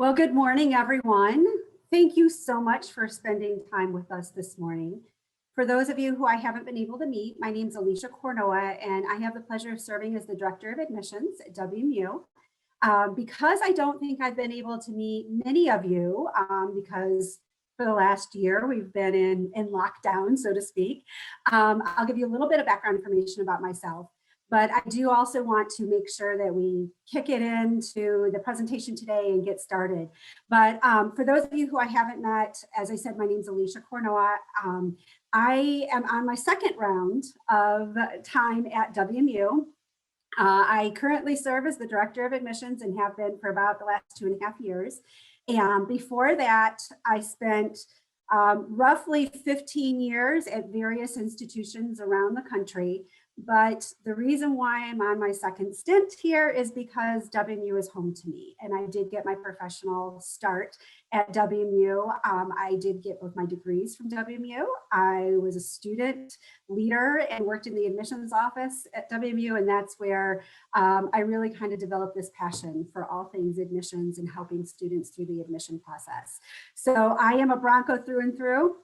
Well, good morning, everyone. Thank you so much for spending time with us this morning. For those of you who I haven't been able to meet, my name is Alicia Cornoa, and I have the pleasure of serving as the Director of Admissions at WMU. Because I don't think I've been able to meet many of you, because for the last year we've been in lockdown, so to speak, I'll give you a little bit of background information about myself. But I do also want to make sure that we kick it into the presentation today and get started. But for those of you who I haven't met, as I said, my name is Alicia Cornoa. I am on my second round of time at WMU. I currently serve as the Director of Admissions and have been for about the last 2.5 years. And before that, I spent roughly 15 years at various institutions around the country. But the reason why I'm on my second stint here is because WMU is home to me. And I did get my professional start at WMU. I did get both my degrees from WMU. I was a student leader and worked in the admissions office at WMU. And that's where I really kind of developed this passion for all things admissions and helping students through the admission process. So I am a Bronco through and through,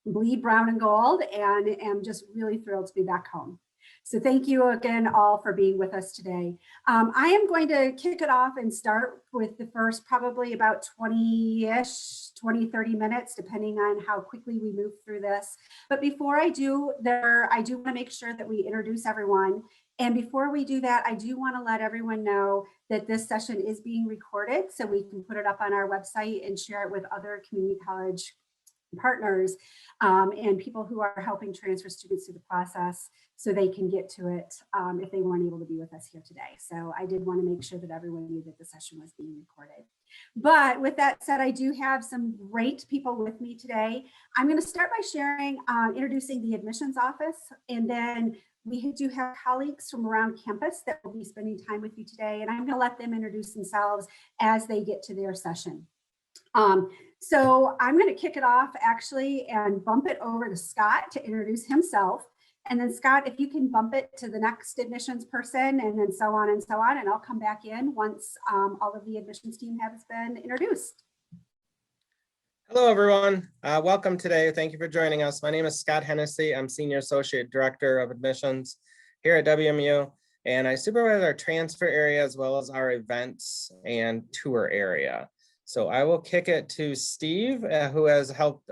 bleed brown and gold, and am just really thrilled to be back home. So thank you again all for being with us today. I am going to kick it off and start with the first probably about 20-ish, 20, 30 minutes, depending on how quickly we move through this. But before I do, I do want to make sure that we introduce everyone. And before we do that, I do want to let everyone know that this session is being recorded, so we can put it up on our website and share it with other community college partners and people who are helping transfer students through the process so they can get to it if they weren't able to be with us here today. So I did want to make sure that everyone knew that the session was being recorded. But with that said, I do have some great people with me today. I'm going to start by sharing, introducing the admissions office, and then we do have colleagues from around campus that will be spending time with you today, and I'm going to let them introduce themselves as they get to their session. So I'm going to kick it off actually and bump it over to Scott to introduce himself. And then Scott, if you can bump it to the next admissions person, and then so on and so on, and I'll come back in once all of the admissions team has been introduced. Hello, everyone. Welcome today. Thank you for joining us. My name is Scott Hennessey. I'm Senior Associate Director of Admissions here at WMU, and I supervise our transfer area as well as our events and tour area. So I will kick it to Steve, who has helped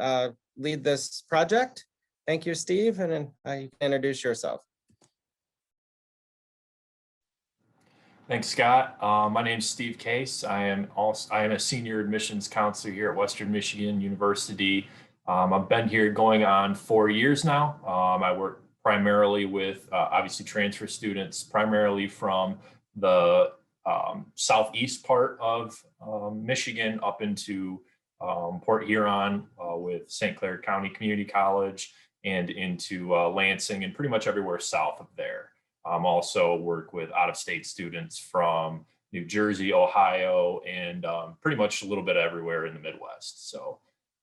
lead this project. Thank you, Steve, and then you can introduce yourself. Thanks, Scott. My name is Steve Case. I am a senior admissions counselor here at Western Michigan University. I've been here going on 4 years now. I work primarily with obviously transfer students, primarily from the southeast part of Michigan up into Port Huron with St. Clair County Community College and into Lansing and pretty much everywhere south of there. Also work with out-of-state students from New Jersey, Ohio, and pretty much a little bit everywhere in the Midwest. So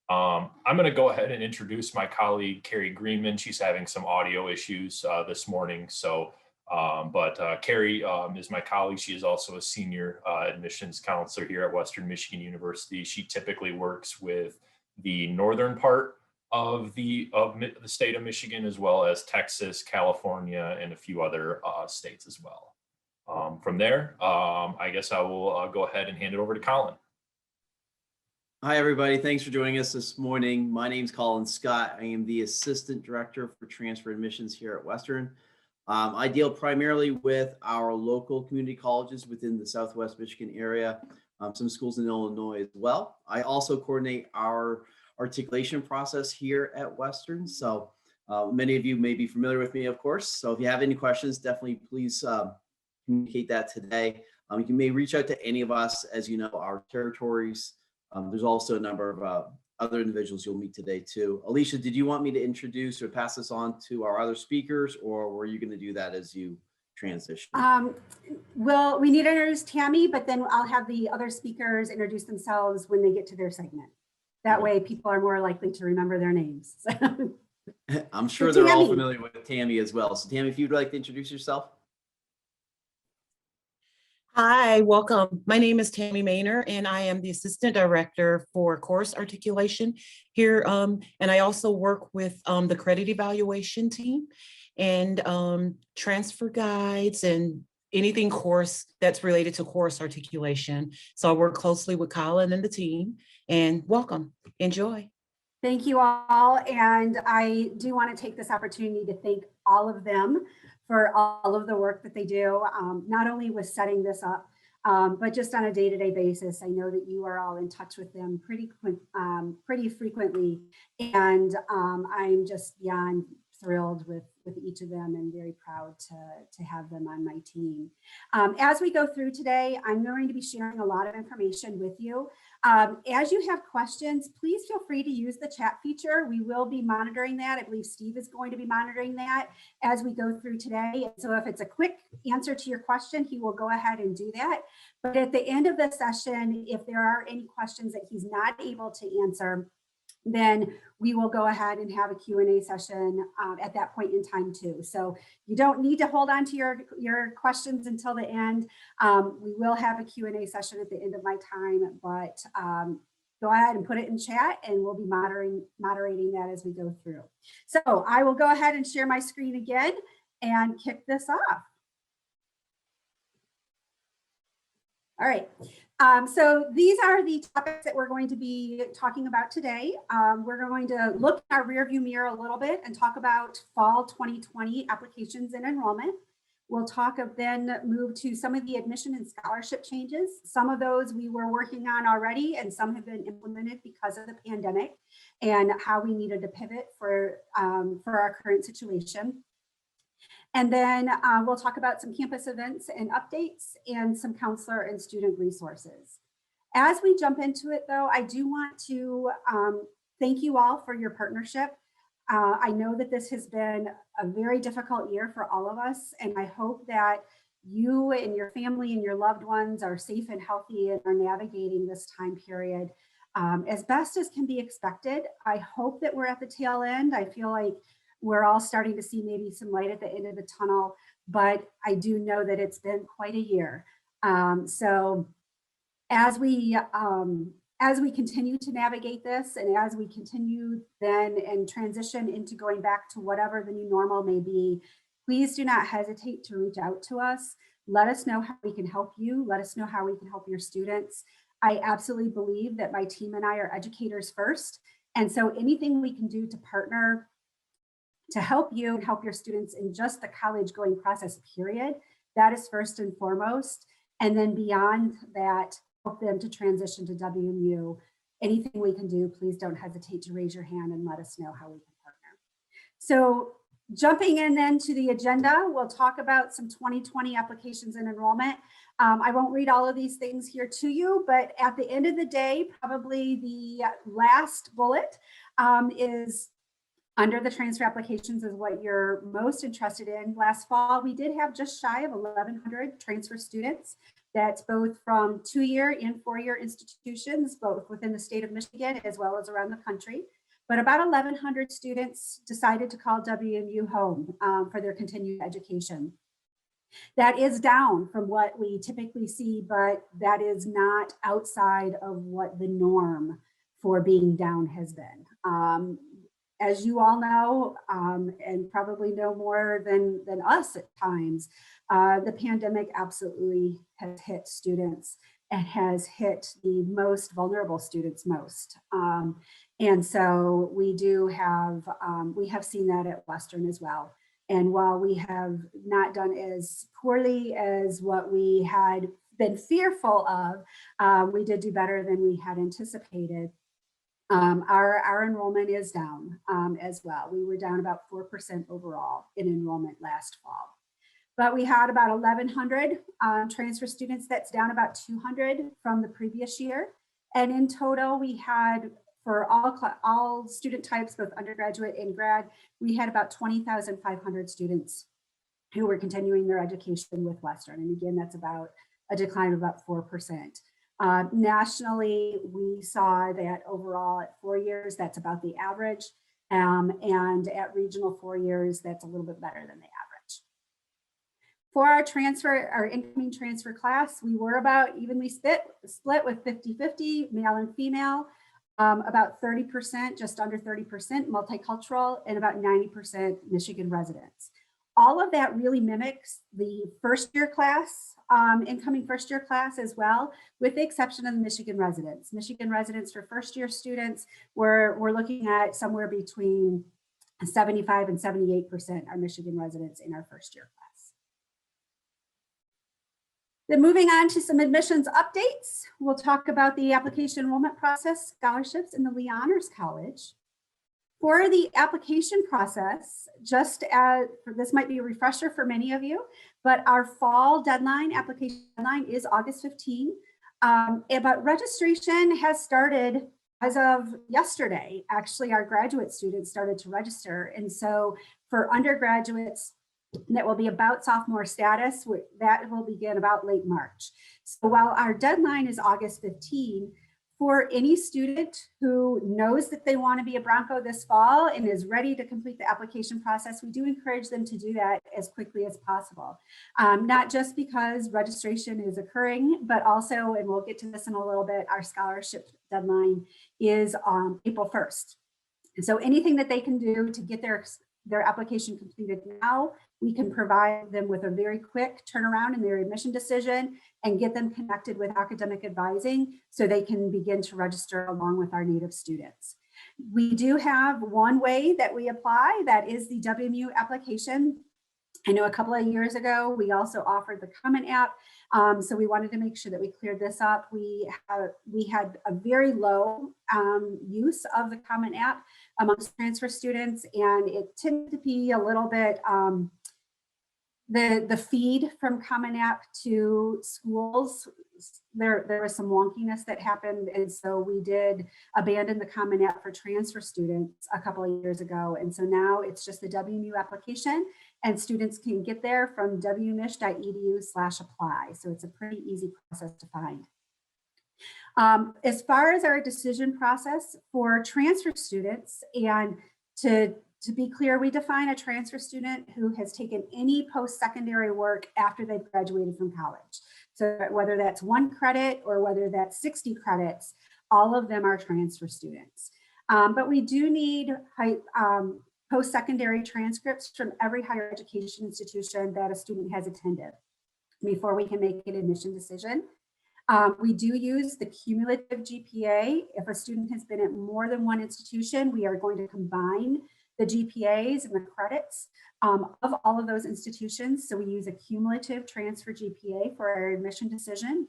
I'm going to go ahead and introduce my colleague, Carrie Greenman. She's having some audio issues this morning. So, but Carrie is my colleague. She is also a senior admissions counselor here at Western Michigan University. She typically works with the northern part of the state of Michigan, as well as Texas, California, and a few other states as well. From there, I guess I will go ahead and hand it over to Colin. Hi, everybody. Thanks for joining us this morning. My name is Colin Scott. I am the Assistant Director for Transfer Admissions here at Western. I deal primarily with our local community colleges within the Southwest Michigan area, some schools in Illinois as well. I also coordinate our articulation process here at Western. So many of you may be familiar with me, of course. So if you have any questions, definitely please communicate that today. You may reach out to any of us, as you know, our territories. There's also a number of other individuals you'll meet today too. Alicia, did you want me to introduce or pass this on to our other speakers, or were you going to do that as you transition? Well, we need to introduce Tammy, but then I'll have the other speakers introduce themselves when they get to their segment. That way people are more likely to remember their names. I'm sure they're all familiar with Tammy as well. So Tammy, if you'd like to introduce yourself. Hi, welcome. My name is Tammy Maynor, and I am the Assistant Director for Course Articulation here. And I also work with the credit evaluation team and transfer guides and anything course that's related to course articulation. So I work closely with Colin and the team, and welcome, enjoy. Thank you all. And I do want to take this opportunity to thank all of them for all of the work that they do, not only with setting this up, but just on a day-to-day basis. I know that you are all in touch with them pretty frequently. And I'm just beyond thrilled with each of them and very proud to have them on my team. As we go through today, I'm going to be sharing a lot of information with you. As you have questions, please feel free to use the chat feature. We will be monitoring that. I believe Steve is going to be monitoring that as we go through today. So if it's a quick answer to your question, he will go ahead and do that. But at the end of the session, if there are any questions that he's not able to answer, then we will go ahead and have a Q&A session at that point in time too. So you don't need to hold on to your questions until the end. We will have a Q&A session at the end of my time, but go ahead and put it in chat and we'll be moderating that as we go through. So I will go ahead and share my screen again and kick this off. All right. So these are the topics that we're going to be talking about today. We're going to look at our rearview mirror a little bit and talk about fall 2020 applications and enrollment. We'll then move to some of the admission and scholarship changes. Some of those we were working on already and some have been implemented because of the pandemic and how we needed to pivot for our current situation. And then we'll talk about some campus events and updates and some counselor and student resources. As we jump into it though, I do want to thank you all for your partnership. I know that this has been a very difficult year for all of us, and I hope that you and your family and your loved ones are safe and healthy and are navigating this time period as best as can be expected. I hope that we're at the tail end. I feel like we're all starting to see maybe some light at the end of the tunnel, but I do know that it's been quite a year. So as we continue to navigate this and as we continue then and transition into going back to whatever the new normal may be, please do not hesitate to reach out to us. Let us know how we can help you. Let us know how we can help your students. I absolutely believe that my team and I are educators first. And so anything we can do to partner to help you and help your students in just the college going process period, that is first and foremost. And then beyond that, help them to transition to WMU. Anything we can do, please don't hesitate to raise your hand and let us know how we can partner. So jumping in then to the agenda, we'll talk about some 2020 applications and enrollment. I won't read all of these things here to you, but at the end of the day, probably the last bullet is under the transfer applications is what you're most interested in. Last fall, we did have just shy of 1,100 transfer students. That's both from 2-year and 4-year institutions, both within the state of Michigan as well as around the country. But about 1,100 students decided to call WMU home for their continued education. That is down from what we typically see, but that is not outside of what the norm for being down has been. As you all know, and probably know more than us at times, the pandemic absolutely has hit students and has hit the most vulnerable students most. And so we have seen that at Western as well. And while we have not done as poorly as what we had been fearful of, we did do better than we had anticipated. Our enrollment is down as well. We were down about 4% overall in enrollment last fall. But we had about 1,100 transfer students. That's down about 200 from the previous year. And in total, we had, for all student types, both undergraduate and grad, we had about 20,500 students who were continuing their education with Western. And again, that's about a decline of about 4%. Nationally, we saw that overall at 4 years, that's about the average. And at regional 4 years, that's a little bit better than the average. For our incoming transfer class, we were about evenly split with 50-50 male and female, about 30%, just under 30% multicultural, and about 90% Michigan residents. All of that really mimics the first year class, incoming first year class as well, with the exception of the Michigan residents. Michigan residents for first year students, we're looking at somewhere between 75 and 78% are Michigan residents in our first year class. Then moving on to some admissions updates, we'll talk about the application enrollment process, scholarships in the Lee Honors College. For the application process, just as this might be a refresher for many of you, but our fall deadline, application deadline is August 15. But registration has started as of yesterday. Actually, our graduate students started to register. And so for undergraduates, that will be about sophomore status, that will begin about late March. So while our deadline is August 15, for any student who knows that they want to be a Bronco this fall and is ready to complete the application process, we do encourage them to do that as quickly as possible. Not just because registration is occurring, but also, and we'll get to this in a little bit, our scholarship deadline is April 1st. And so anything that they can do to get their application completed now, we can provide them with a very quick turnaround in their admission decision and get them connected with academic advising so they can begin to register along with our native students. We do have one way that we apply, that is the WMU application. I know a couple of years ago, we also offered the Common App. So we wanted to make sure that we cleared this up. We had a very low use of the Common App amongst transfer students, and it tended to be a little bit, the feed from Common App to schools, there was some wonkiness that happened. And so we did abandon the Common App for transfer students a couple of years ago. And so now it's just the WMU application, and students can get there from wmich.edu/apply. So it's a pretty easy process to find. As far as our decision process for transfer students, and to be clear, we define a transfer student who has taken any post-secondary work after they've graduated from college. So whether that's 1 credit or whether that's 60 credits, all of them are transfer students. But we do need post-secondary transcripts from every higher education institution that a student has attended before we can make an admission decision. We do use the cumulative GPA. If a student has been at more than one institution, we are going to combine the GPAs and the credits of all of those institutions. So we use a cumulative transfer GPA for our admission decision.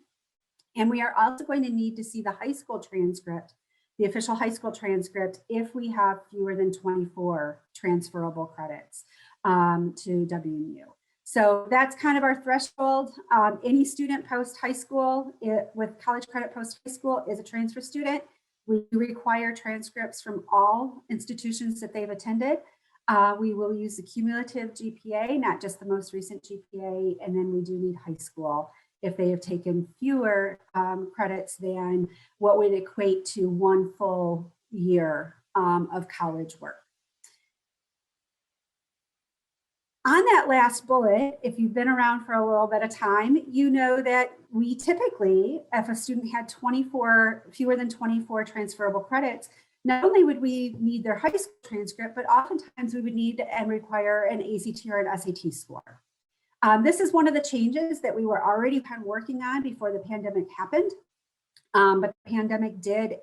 And we are also going to need to see the high school transcript, the official high school transcript, if we have fewer than 24 transferable credits to WMU. So that's kind of our threshold. Any student post high school with college credit post high school is a transfer student. We require transcripts from all institutions that they've attended. We will use the cumulative GPA, not just the most recent GPA, and then we do need high school if they have taken fewer credits than what would equate to 1 full year of college work. On that last bullet, if you've been around for a little bit of time, you know that we typically, if a student had fewer than 24 transferable credits, not only would we need their high school transcript, but oftentimes we would need and require an ACT or an SAT score. This is one of the changes that we were already kind of working on before the pandemic happened, but the pandemic did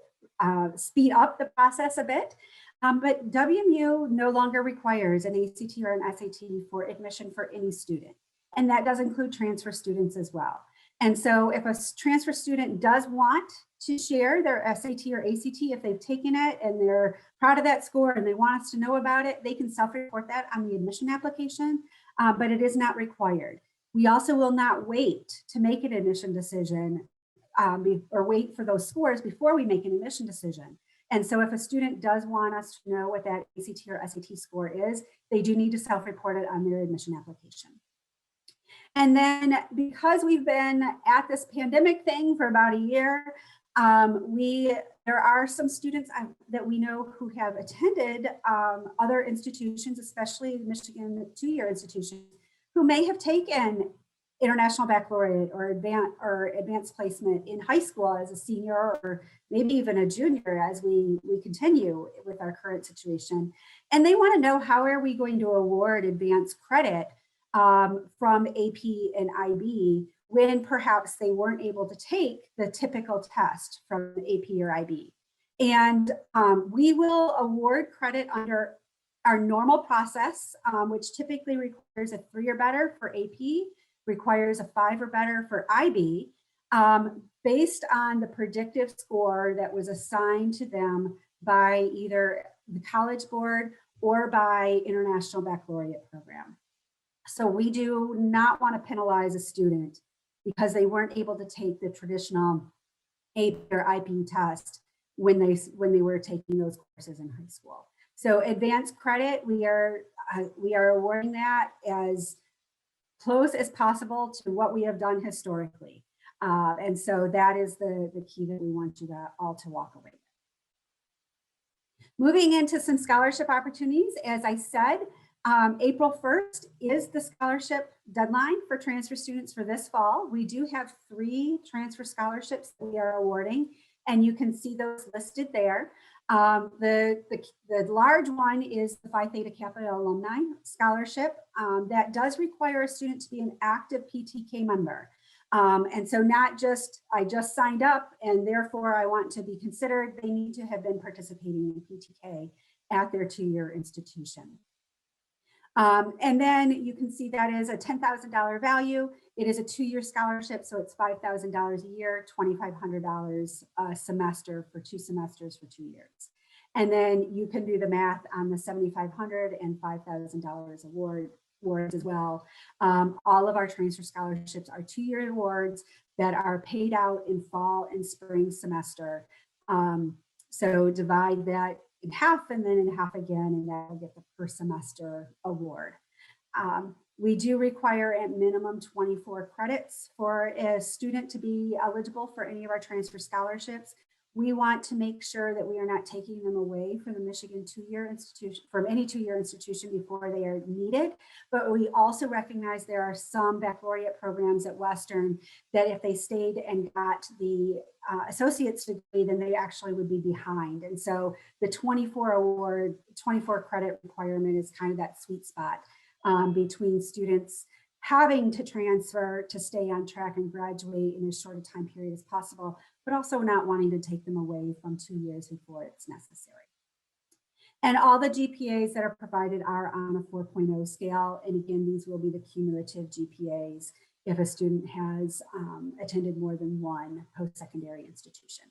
speed up the process a bit. But WMU no longer requires an ACT or an SAT for admission for any student. And that does include transfer students as well. And so if a transfer student does want to share their SAT or ACT, if they've taken it and they're proud of that score and they want us to know about it, they can self-report that on the admission application, but it is not required. We also will not wait to make an admission decision or wait for those scores before we make an admission decision. And so if a student does want us to know what that ACT or SAT score is, they do need to self-report it on their admission application. And then because we've been at this pandemic thing for about a year, there are some students that we know who have attended other institutions, especially Michigan 2-year institutions, who may have taken International Baccalaureate or advanced placement in high school as a senior or maybe even a junior as we continue with our current situation. And they want to know, how are we going to award advanced credit from AP and IB when perhaps they weren't able to take the typical test from AP or IB. And we will award credit under our normal process, which typically requires a 3 or better for AP, requires a 5 or better for IB, based on the predictive score that was assigned to them by either the College Board or by International Baccalaureate Program. So we do not want to penalize a student because they weren't able to take the traditional AP or IB test when they were taking those courses in high school. So advanced credit, we are awarding that as close as possible to what we have done historically. And so that is the key that we want you all to walk away with. Moving into some scholarship opportunities, as I said, April 1st is the scholarship deadline for transfer students for this fall. We do have 3 transfer scholarships that we are awarding, and you can see those listed there. The large one is the Phi Theta Kappa Alumni Scholarship. That does require a student to be an active PTK member. And so not just, I just signed up and therefore I want to be considered, they need to have been participating in PTK at their 2-year institution. And then you can see that is a $10,000 value. It is a 2-year scholarship, so it's $5,000 a year, $2,500 a semester for 2 semesters for 2 years. And then you can do the math on the $7,500 and $5,000 awards as well. All of our transfer scholarships are 2-year awards that are paid out in fall and spring semester. So divide that in half and then in half again, and that will get the per semester award. We do require at minimum 24 credits for a student to be eligible for any of our transfer scholarships. We want to make sure that we are not taking them away from the Michigan 2-year institution, from any 2-year institution before they are needed. But we also recognize there are some baccalaureate programs at Western that if they stayed and got the associate's degree, then they actually would be behind. And so the 24 credit requirement is kind of that sweet spot between students having to transfer to stay on track and graduate in as short a time period as possible, but also not wanting to take them away from 2 years before it's necessary. And all the GPAs that are provided are on a 4.0 scale. And again, these will be the cumulative GPAs if a student has attended more than one post-secondary institution.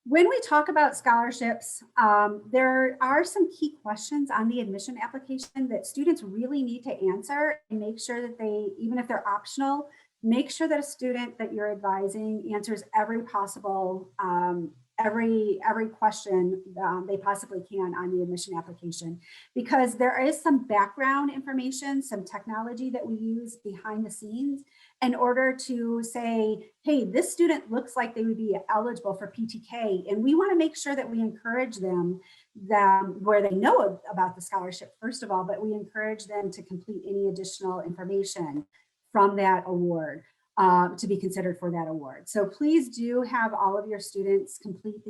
When we talk about scholarships, there are some key questions on the admission application that students really need to answer and make sure that they, even if they're optional, make sure that a student that you're advising answers every possible, every question they possibly can on the admission application, because there is some background information, some technology that we use behind the scenes in order to say, hey, this student looks like they would be eligible for PTK. And we want to make sure that we encourage them where they know about the scholarship, first of all, but we encourage them to complete any additional information from that award to be considered for that award. So please do have all of your students complete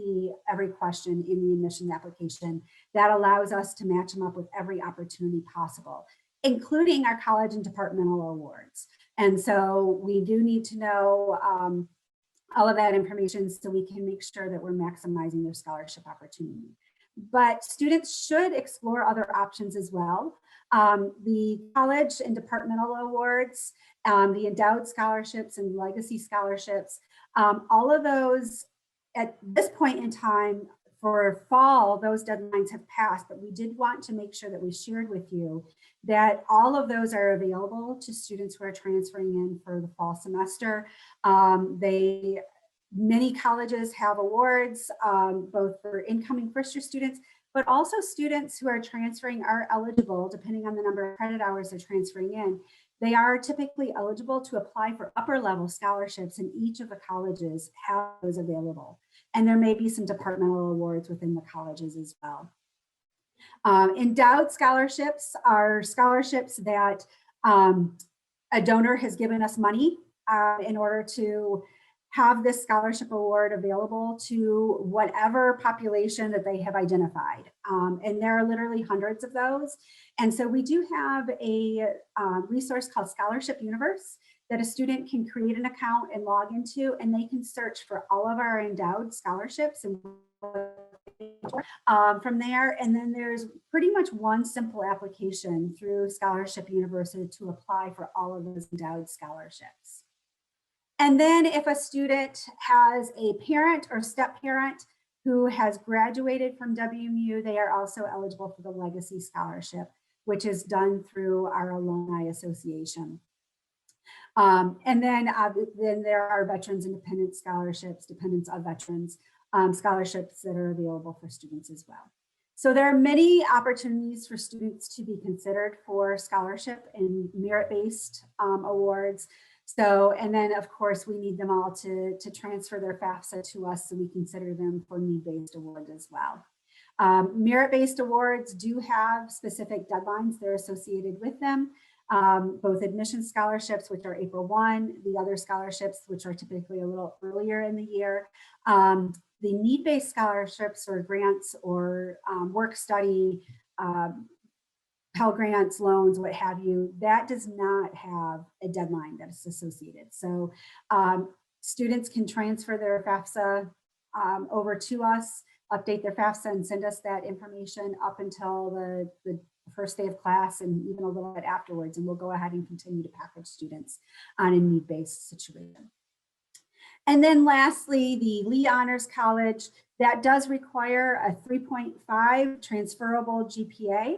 every question in the admissions application. That allows us to match them up with every opportunity possible, including our college and departmental awards. And so we do need to know all of that information so we can make sure that we're maximizing their scholarship opportunity. But students should explore other options as well. The college and departmental awards, the endowed scholarships and legacy scholarships, all of those at this point in time for fall, those deadlines have passed, but we did want to make sure that we shared with you that all of those are available to students who are transferring in for the fall semester. Many colleges have awards, both for incoming first-year students, but also students who are transferring are eligible, depending on the number of credit hours they're transferring in. They are typically eligible to apply for upper-level scholarships, and each of the colleges have those available. And there may be some departmental awards within the colleges as well. Endowed scholarships are scholarships that a donor has given us money in order to have this scholarship award available to whatever population that they have identified. And there are literally hundreds of those. And so we do have a resource called Scholarship Universe that a student can create an account and log into, and they can search for all of our endowed scholarships and from there. And then there's pretty much one simple application through Scholarship University to apply for all of those endowed scholarships. And then if a student has a parent or step-parent who has graduated from WMU, they are also eligible for the Legacy Scholarship, which is done through our Alumni Association. And then there are Veterans Independent Scholarships, dependents of veterans, scholarships that are available for students as well. So there are many opportunities for students to be considered for scholarship and merit-based awards. So, and then of course, we need them all to transfer their FAFSA to us so we consider them for need-based awards as well. Merit-based awards do have specific deadlines that are associated with them. Both admission scholarships, which are April 1, the other scholarships, which are typically a little earlier in the year. The need-based scholarships or grants or work study, Pell Grants, loans, what have you, that does not have a deadline that is associated. So students can transfer their FAFSA over to us, update their FAFSA and send us that information up until the first day of class and even a little bit afterwards. And we'll go ahead and continue to package students on a need-based situation. And then lastly, the Lee Honors College, that does require a 3.5 transferable GPA.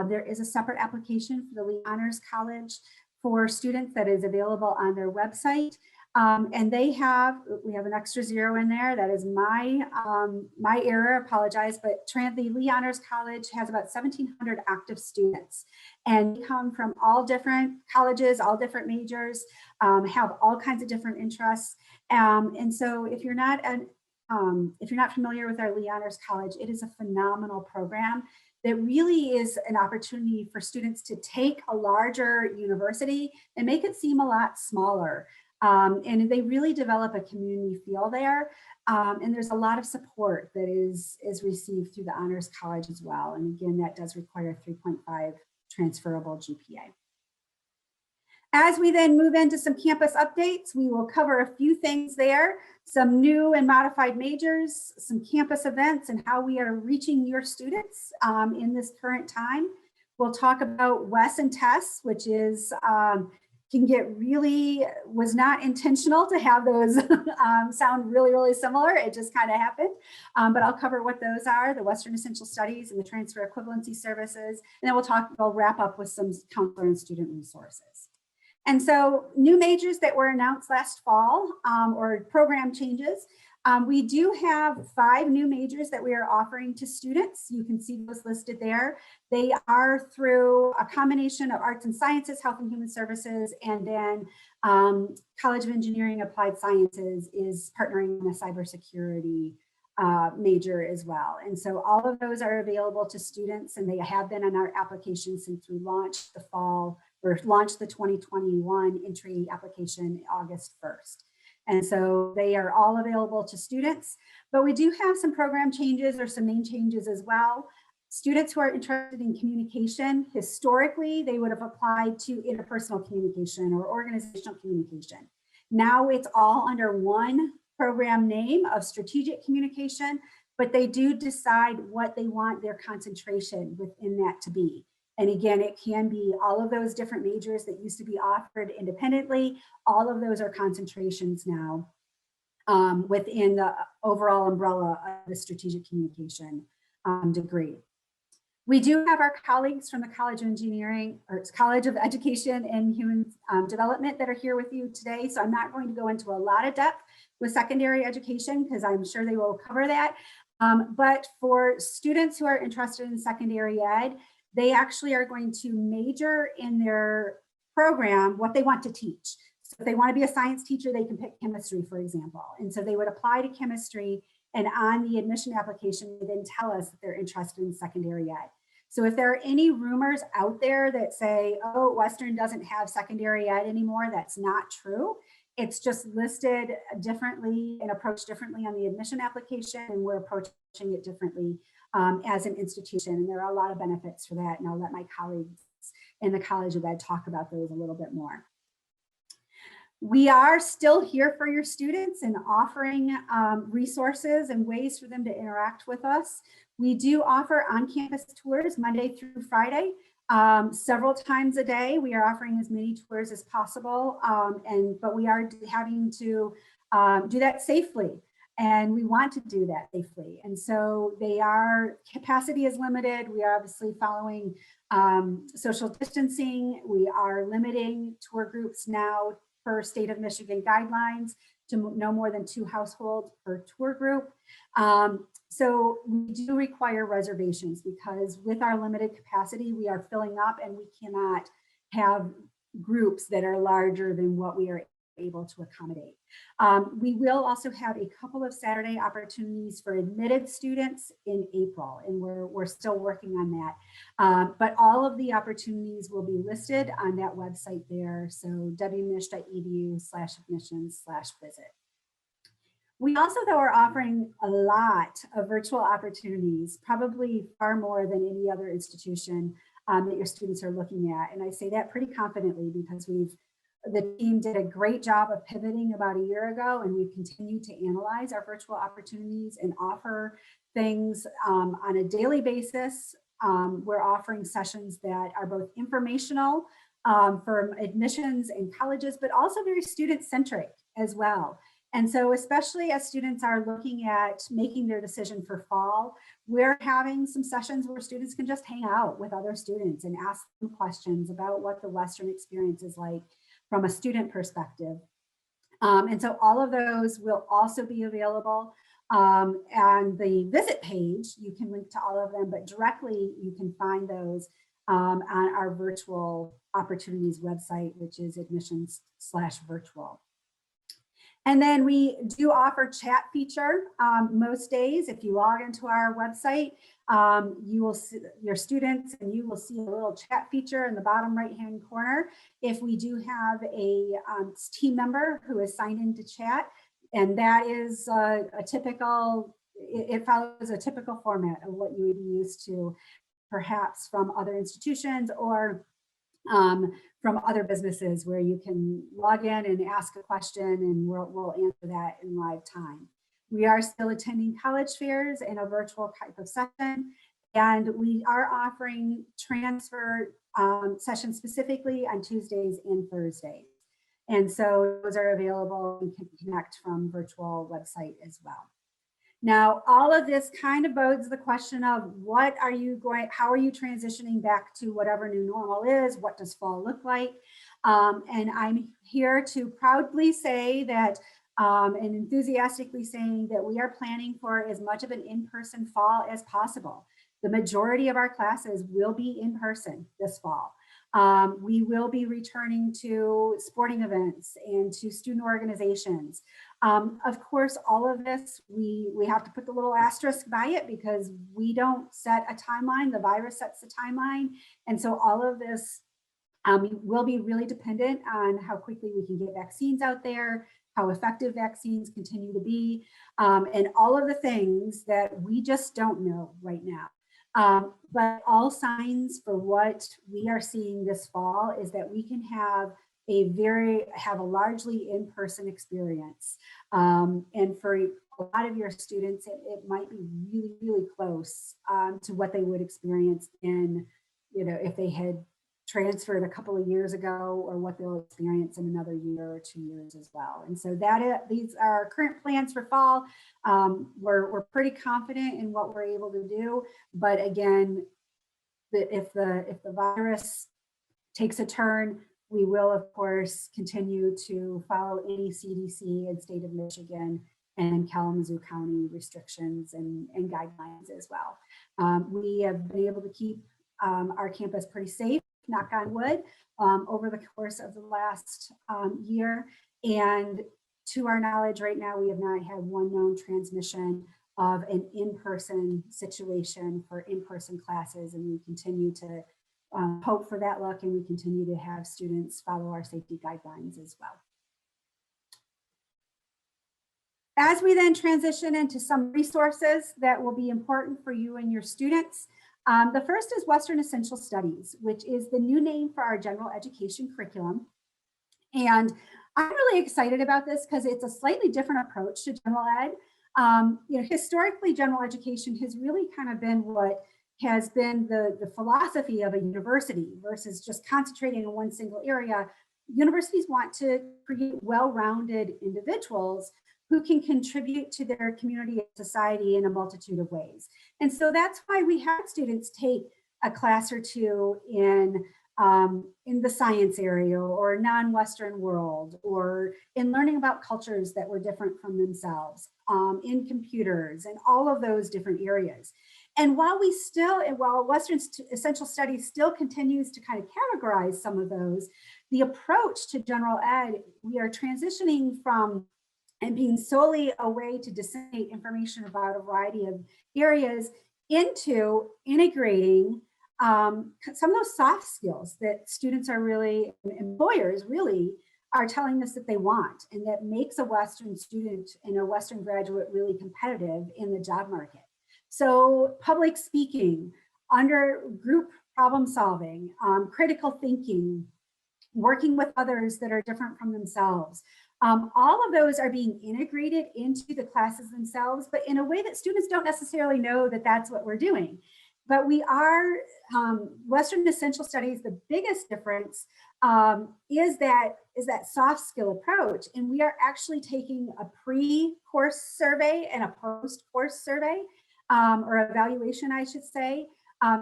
There is a separate application for the Lee Honors College for students that is available on their website. And we have an extra zero in there. That is my error, apologize, but the Lee Honors College has about 1,700 active students and they come from all different colleges, all different majors, have all kinds of different interests. And so if you're not familiar with our Lee Honors College, it is a phenomenal program that really is an opportunity for students to take a larger university and make it seem a lot smaller. And they really develop a community feel there. And there's a lot of support that is received through the Honors College as well. And again, that does require 3.5 transferable GPA. As we then move into some campus updates, we will cover a few things there, some new and modified majors, some campus events, and how we are reaching your students in this current time. We'll talk about WES and TESS, which is can get really, was not intentional to have those sound really, really similar. It just kind of happened. But I'll cover what those are, the Western Essential Studies and the Transfer Equivalency Services. And then we'll wrap up with some counselor and student resources. And so new majors that were announced last fall or program changes, we do have 5 new majors that we are offering to students. You can see those listed there. They are through a combination of arts and sciences, health and human services, and then College of Engineering Applied Sciences is partnering in a cybersecurity major as well. And so all of those are available to students and they have been on our application since we launched launched the 2021 entry application August 1st. And so they are all available to students, but we do have some program changes or some name changes as well. Students who are interested in communication, historically, they would have applied to interpersonal communication or organizational communication. Now it's all under one program name of strategic communication, but they do decide what they want their concentration within that to be. And again, it can be all of those different majors that used to be offered independently. All of those are concentrations now within the overall umbrella of the strategic communication degree. We do have our colleagues from the College of Engineering or College of Education and Human Development that are here with you today. So I'm not going to go into a lot of depth with secondary education because I'm sure they will cover that. But for students who are interested in secondary ed, they actually are going to major in their program what they want to teach. So if they want to be a science teacher, they can pick chemistry, for example. And so they would apply to chemistry, and on the admission application, they then tell us that they're interested in secondary ed. So if there are any rumors out there that say, oh, Western doesn't have secondary ed anymore, that's not true. It's just listed differently and approached differently on the admission application, and we're approaching it differently as an institution. And there are a lot of benefits for that. And I'll let my colleagues in the College of Ed talk about those a little bit more. We are still here for your students and offering resources and ways for them to interact with us. We do offer on-campus tours Monday through Friday. Several times a day. We are offering as many tours as possible, but we are having to do that safely, and we want to do that safely. And so capacity is limited. We are obviously following social distancing. We are limiting tour groups now per state of Michigan guidelines to no more than 2 households per tour group. So we do require reservations because with our limited capacity, we are filling up and we cannot have groups that are larger than what we are able to accommodate. We will also have a couple of Saturday opportunities for admitted students in April, and we're still working on that. But all of the opportunities will be listed on that website there. So wmich.edu/admissions/visit. We also, though, are offering a lot of virtual opportunities, probably far more than any other institution that your students are looking at. And I say that pretty confidently because the team did a great job of pivoting about a year ago, and we've continued to analyze our virtual opportunities and offer things on a daily basis. We're offering sessions that are both informational for admissions and colleges, but also very student-centric as well. And so especially as students are looking at making their decision for fall, we're having some sessions where students can just hang out with other students and ask them questions about what the Western experience is like from a student perspective. And so all of those will also be available on the visit page. You can link to all of them, but directly you can find those on our virtual opportunities website, which is admissions/virtual. And then we do offer chat feature most days. If you log into our website, you will see your students and you will see a little chat feature in the bottom right-hand corner. If we do have a team member who is signed into chat, and that is it follows a typical format of what you would be used to perhaps from other institutions or from other businesses where you can log in and ask a question and we'll answer that in live time. We are still attending college fairs in a virtual type of session, and we are offering transfer sessions specifically on Tuesdays and Thursdays. And so those are available and can connect from virtual website as well. Now, all of this kind of bodes the question of how are you transitioning back to whatever new normal is? What does fall look like? And I'm here to proudly say that and enthusiastically saying that we are planning for as much of an in-person fall as possible. The majority of our classes will be in person this fall. We will be returning to sporting events and to student organizations. Of course, all of this, we have to put the little asterisk by it because we don't set a timeline, the virus sets the timeline. And so all of this will be really dependent on how quickly we can get vaccines out there, how effective vaccines continue to be, and all of the things that we just don't know right now. But all signs for what we are seeing this fall is that we can have a largely in-person experience. And for a lot of your students, it might be really, really close to what they would experience if they had transferred a couple of years ago, or what they'll experience in another year or 2 years as well. And so these are our current plans for fall. We're pretty confident in what we're able to do, but again, if the virus takes a turn, we will of course continue to follow any CDC and state of Michigan and Kalamazoo County restrictions and guidelines as well. We have been able to keep our campus pretty safe, knock on wood, over the course of the last year. And to our knowledge right now, we have not had one known transmission of an in-person situation for in-person classes, and we continue to hope for that luck, and we continue to have students follow our safety guidelines as well. As we then transition into some resources that will be important for you and your students, the first is Western Essential Studies, which is the new name for our general education curriculum. And I'm really excited about this because it's a slightly different approach to general ed. Historically, general education has really kind of been what has been the philosophy of a university versus just concentrating in one single area. Universities want to create well-rounded individuals who can contribute to their community and society in a multitude of ways. And so that's why we have students take a class or two in the science area or non-Western world, or in learning about cultures that were different from themselves, in computers and all of those different areas. And while Western Essential Studies still continues to kind of categorize some of those, the approach to general ed, we are transitioning from and being solely a way to disseminate information about a variety of areas into integrating some of those soft skills that students are really, employers really are telling us that they want, and that makes a Western student and a Western graduate really competitive in the job market. So public speaking, under group problem solving, critical thinking, working with others that are different from themselves. All of those are being integrated into the classes themselves, but in a way that students don't necessarily know that that's what we're doing. But we are, Western Essential Studies, the biggest difference is that soft skill approach. And we are actually taking a pre-course survey and a post-course survey, or evaluation, I should say.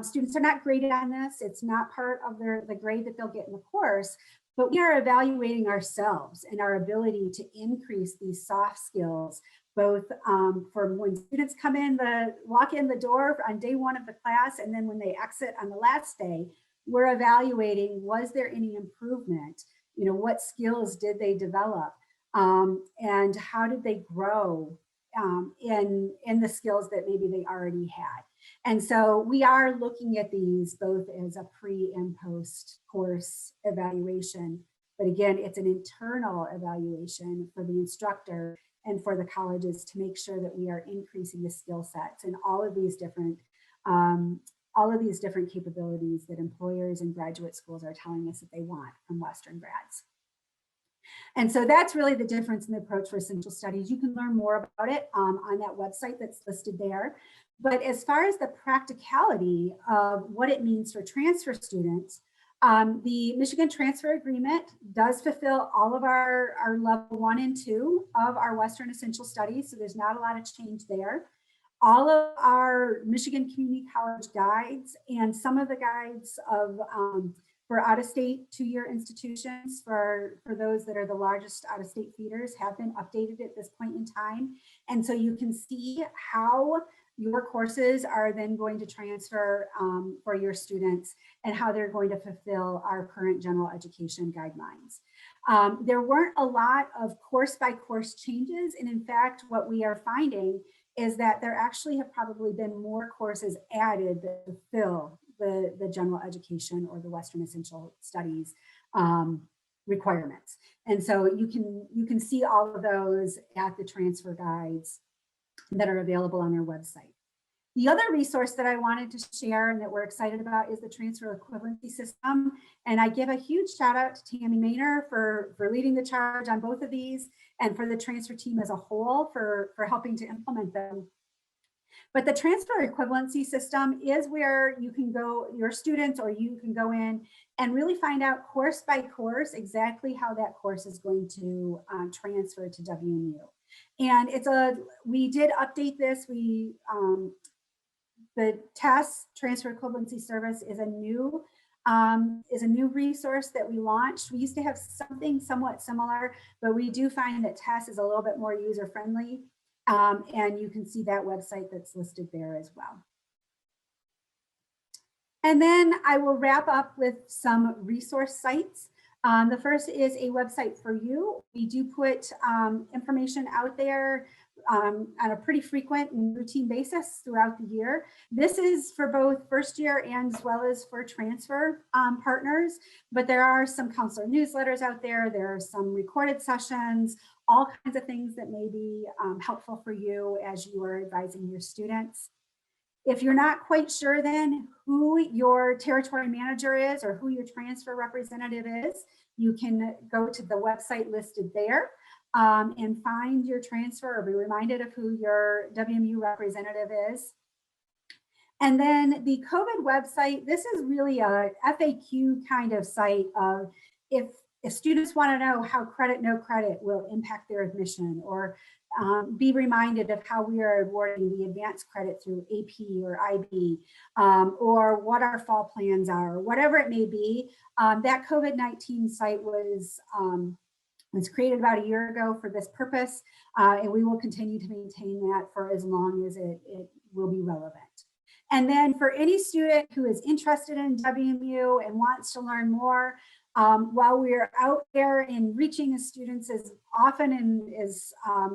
Students are not graded on this. It's not part of the grade that they'll get in the course, but we are evaluating ourselves and our ability to increase these soft skills, both for when students walk in the door on day one of the class, and then when they exit on the last day, we're evaluating, was there any improvement? What skills did they develop? And how did they grow in the skills that maybe they already had? And so we are looking at these both as a pre and post course evaluation. But again, it's an internal evaluation for the instructor and for the colleges to make sure that we are increasing the skill sets and all of these different capabilities that employers and graduate schools are telling us that they want from Western grads. And so that's really the difference in the approach for Essential Studies. You can learn more about it on that website that's listed there. But as far as the practicality of what it means for transfer students, the Michigan Transfer Agreement does fulfill all of our level 1 and 2 of our Western Essential Studies. So there's not a lot of change there. All of our Michigan Community College guides and some of the guides of for out-of-state 2-year institutions, for those that are the largest out-of-state feeders, have been updated at this point in time. And so you can see how your courses are then going to transfer for your students and how they're going to fulfill our current general education guidelines. There weren't a lot of course by course changes. And in fact, what we are finding is that there actually have probably been more courses added that fulfill the general education or the Western Essential Studies requirements. And so you can see all of those at the transfer guides that are available on our website. The other resource that I wanted to share and that we're excited about is the transfer equivalency system. And I give a huge shout out to Tammy Maynor for leading the charge on both of these, and for the transfer team as a whole for helping to implement them. But the transfer equivalency system is where you can go, your students, or you can go in and really find out course by course exactly how that course is going to transfer to WMU. And we did update this. The TESS Transfer Equivalency Service is a new resource that we launched. We used to have something somewhat similar, but we do find that TESS is a little bit more user-friendly. And you can see that website that's listed there as well. And then I will wrap up with some resource sites. The first is a website for you. We do put information out there on a pretty frequent and routine basis throughout the year. This is for both first year and as well as for transfer partners, but there are some counselor newsletters out there. There are some recorded sessions, all kinds of things that may be helpful for you as you are advising your students. If you're not quite sure then who your territory manager is or who your transfer representative is, you can go to the website listed there and find your transfer or be reminded of who your WMU representative is. And then the COVID website, this is really a FAQ kind of site of if students want to know how credit, no credit will impact their admission, or be reminded of how we are awarding the advanced credit through AP or IB, or what our fall plans are, whatever it may be. That COVID-19 site was created about a year ago for this purpose, and we will continue to maintain that for as long as it will be relevant. And then for any student who is interested in WMU and wants to learn more, while we are out there in reaching the students as often and as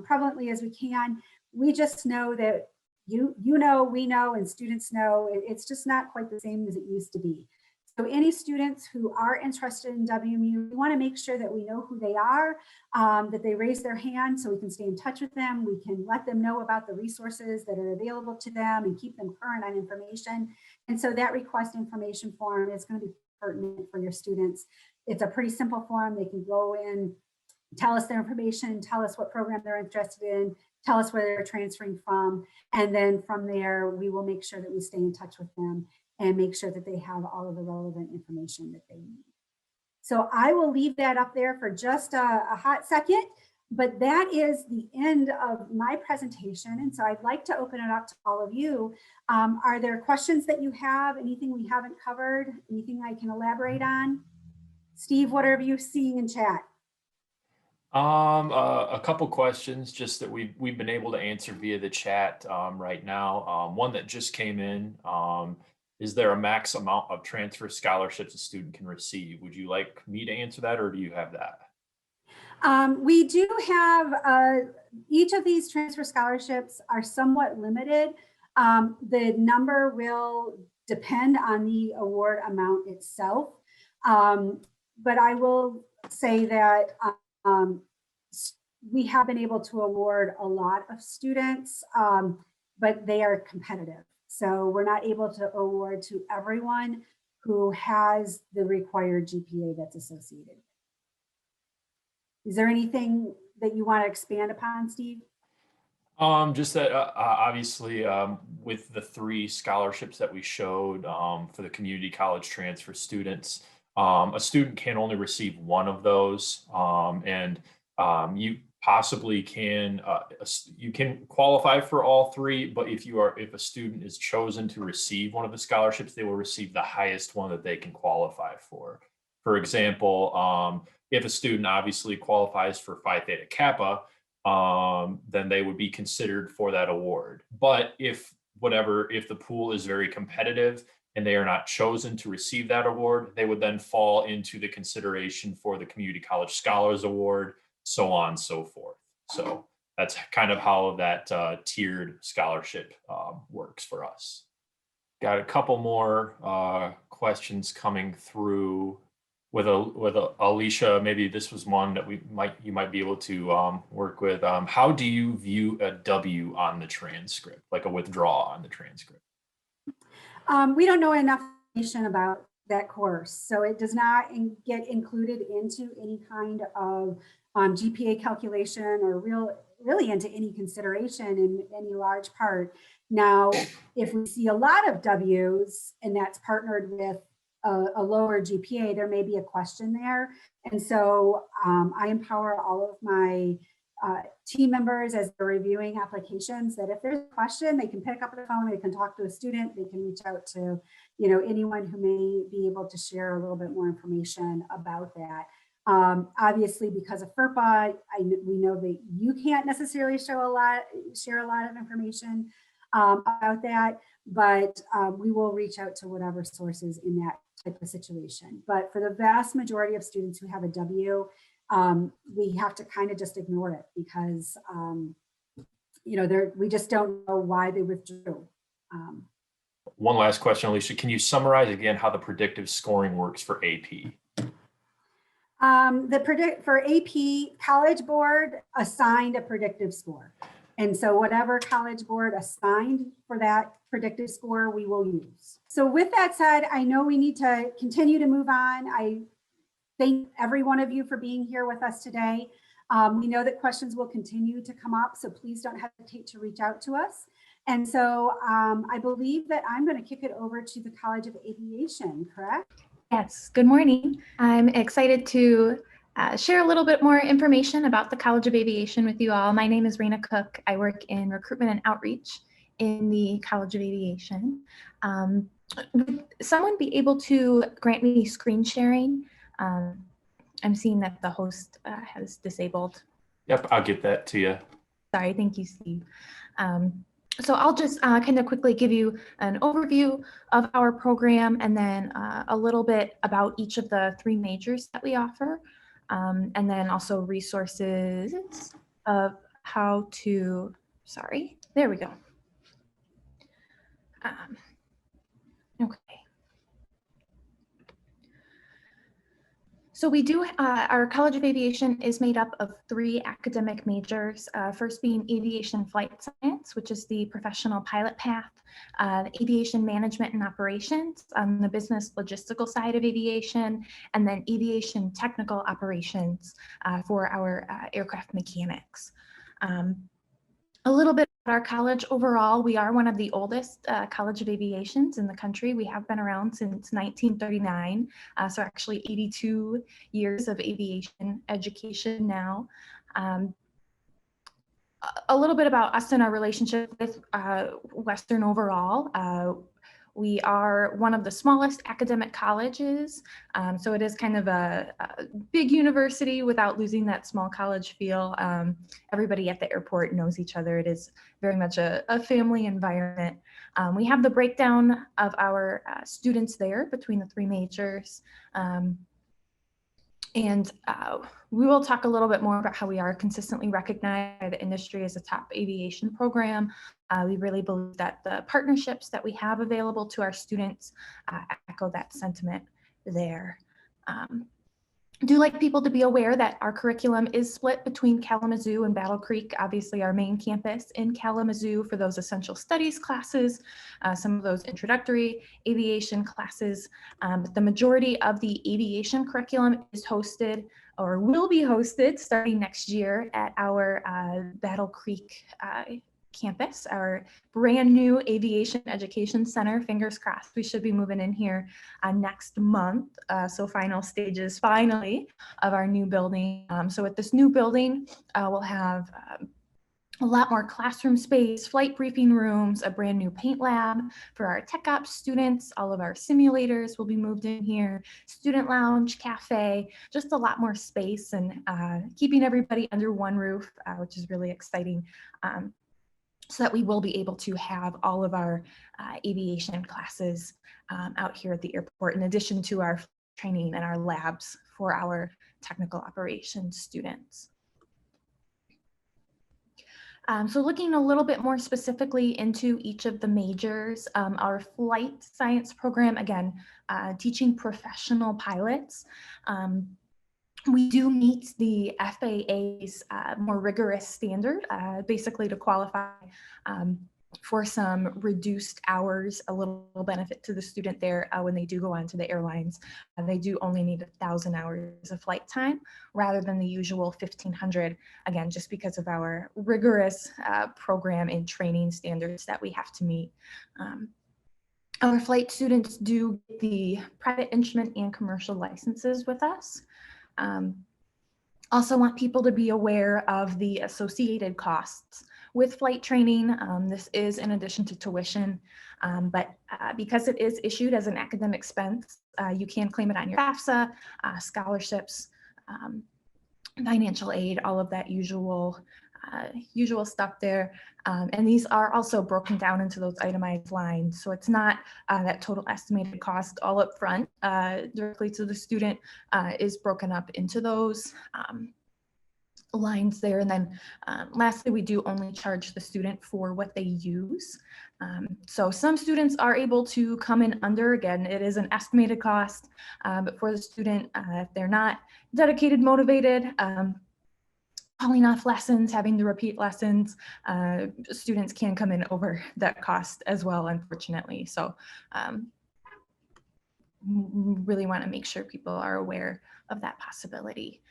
prevalently as we can, we just know that you know, we know, and students know it's just not quite the same as it used to be. So any students who are interested in WMU, we want to make sure that we know who they are, that they raise their hand so we can stay in touch with them. We can let them know about the resources that are available to them and keep them current on information. And so that request information form is going to be pertinent for your students. It's a pretty simple form. They can go in, tell us their information, tell us what program they're interested in, tell us where they're transferring from. And then from there, we will make sure that we stay in touch with them and make sure that they have all of the relevant information that they need. So I will leave that up there for just a hot second, but that is the end of my presentation. And so I'd like to open it up to all of you. Are there questions that you have? Anything we haven't covered? Anything I can elaborate on? Steve, what are you seeing in chat? A couple questions just that we've been able to answer via the chat right now. One that just came in. Is there a max amount of transfer scholarships a student can receive? Would you like me to answer that, or do you have that? We do have, each of these transfer scholarships are somewhat limited. The number will depend on the award amount itself. But I will say that we have been able to award a lot of students, but they are competitive. So we're not able to award to everyone who has the required GPA that's associated. Is there anything that you want to expand upon, Steve? Just that obviously with the 3 scholarships that we showed for the community college transfer students, a student can only receive one of those, and you possibly can you can qualify for all 3, but if a student is chosen to receive one of the scholarships, they will receive the highest one that they can qualify for. For example, if a student obviously qualifies for Phi Theta Kappa, then they would be considered for that award. But if the pool is very competitive and they are not chosen to receive that award, they would then fall into the consideration for the Community College Scholars Award, so on and so forth. So that's kind of how that tiered scholarship works for us. Got a couple more questions coming through with Alicia. Maybe this was one that you might be able to work with. How do you view a W on the transcript, like a withdrawal on the transcript? We don't know enough information about that course, so it does not get included into any kind of GPA calculation or really into any consideration in any large part. Now, if we see a lot of W's and that's partnered with a lower GPA, there may be a question there. And so I empower all of my team members as they're reviewing applications that if there's a question, they can pick up the phone, they can talk to a student, they can reach out to anyone who may be able to share a little bit more information about that. Obviously, because of FERPA, we know that you can't necessarily share a lot of information about that, but we will reach out to whatever sources in that type of situation. But for the vast majority of students who have a W, we have to kind of just ignore it because we just don't know why they withdrew. One last question, Alicia. Can you summarize again how the predictive scoring works for AP? For AP, College Board assigned a predictive score. And so whatever College Board assigned for that predictive score, we will use. So with that said, I know we need to continue to move on. I thank every one of you for being here with us today. We know that questions will continue to come up, so please don't hesitate to reach out to us. And so I believe that I'm going to kick it over to the College of Aviation, correct? Yes, good morning. I'm excited to share a little bit more information about the College of Aviation with you all. My name is Raina Cook. I work in recruitment and outreach in the College of Aviation. Would someone be able to grant me screen sharing? I'm seeing that the host has disabled. Yep, I'll get that to you. Sorry, thank you, Steve. So I'll just kind of quickly give you an overview of our program and then a little bit about each of the 3 majors that we offer, and then also resources of how to, sorry, there we go. Okay. So we do, our College of Aviation is made up of 3 academic majors, first being Aviation Flight Science, which is the professional pilot path, Aviation Management and Operations on the business logistical side of aviation, and then Aviation Technical Operations for our aircraft mechanics. A little bit about our college overall, we are one of the oldest College of Aviations in the country. We have been around since 1939, so actually 82 years of aviation education now. A little bit about us and our relationship with Western overall. We are one of the smallest academic colleges, so it is kind of a big university without losing that small college feel. Everybody at the airport knows each other. It is very much a family environment. We have the breakdown of our students there between the 3 majors. And we will talk a little bit more about how we are consistently recognized by the industry as a top aviation program. We really believe that the partnerships that we have available to our students echo that sentiment there. Do like people to be aware that our curriculum is split between Kalamazoo and Battle Creek, obviously our main campus in Kalamazoo for those essential studies classes, some of those introductory aviation classes. But the majority of the aviation curriculum is hosted or will be hosted starting next year at our Battle Creek campus, our brand new Aviation Education Center. Fingers crossed, we should be moving in here next month. So final stages, finally, of our new building. So with this new building, we'll have a lot more classroom space, flight briefing rooms, a brand new paint lab for our tech ops students. All of our simulators will be moved in here, student lounge, cafe, just a lot more space and keeping everybody under one roof, which is really exciting. So that we will be able to have all of our aviation classes out here at the airport, in addition to our training and our labs for our technical operations students. So looking a little bit more specifically into each of the majors, our flight science program, again, teaching professional pilots. We do meet the FAA's more rigorous standard, basically to qualify for some reduced hours, a little benefit to the student there when they do go on to the airlines. They do only need 1,000 hours of flight time rather than the usual 1,500, again, just because of our rigorous program and training standards that we have to meet. Our flight students do get the private instrument and commercial licenses with us. Also want people to be aware of the associated costs with flight training. This is in addition to tuition, but because it is issued as an academic expense, you can claim it on your FAFSA, scholarships, financial aid, all of that usual stuff there. And these are also broken down into those itemized lines. So it's not that total estimated cost all up front directly to the student is broken up into those. lines there. And then lastly, we do only charge the student for what they use. So some students are able to come in under, again, it is an estimated cost, but for the student, if they're not dedicated, motivated, calling off lessons, having to repeat lessons, students can come in over that cost as well, unfortunately. So really want to make sure people are aware of that possibility.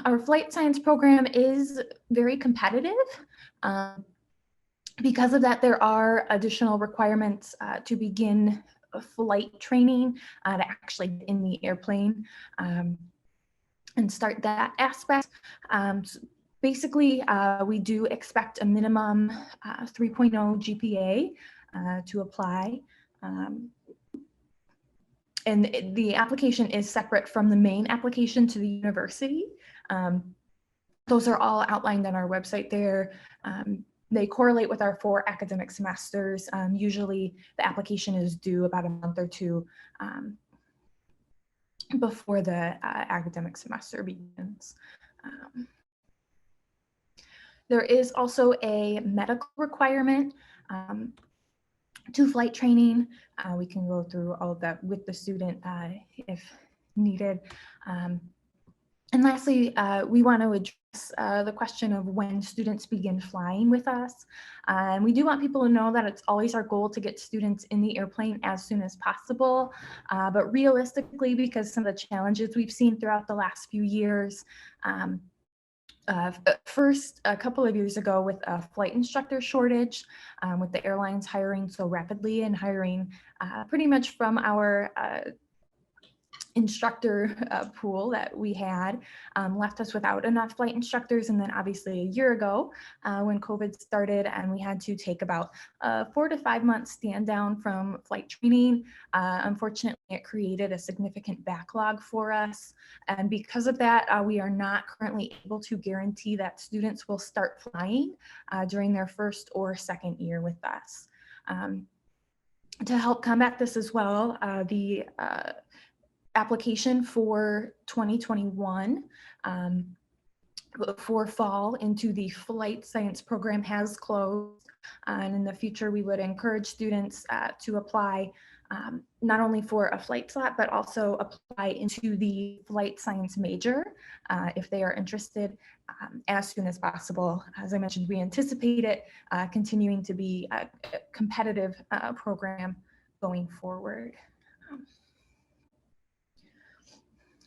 Our flight science program is very competitive. Because of that, there are additional requirements to begin flight training to actually in the airplane and start that aspect. So basically, we do expect a minimum 3.0 GPA to apply. And the application is separate from the main application to the university. Those are all outlined on our website there. They correlate with our 4 academic semesters. Usually the application is due about a month or 2 before the academic semester begins. There is also a medical requirement to flight training. We can go through all of that with the student if needed. And lastly, we want to address the question of when students begin flying with us. And we do want people to know that it's always our goal to get students in the airplane as soon as possible. But realistically, because some of the challenges we've seen throughout the last few years, first, a couple of years ago with a flight instructor shortage, with the airlines hiring so rapidly and hiring pretty much from our instructor pool that we had, left us without enough flight instructors. And then obviously a year ago when COVID started and we had to take about 4 to 5 months stand down from flight training, unfortunately it created a significant backlog for us. And because of that, we are not currently able to guarantee that students will start flying during their first or second year with us. To help combat this as well, the application for 2021 for fall into the flight science program has closed. And in the future, we would encourage students to apply not only for a flight slot, but also apply into the flight science major if they are interested as soon as possible. As I mentioned, we anticipate it continuing to be a competitive program going forward.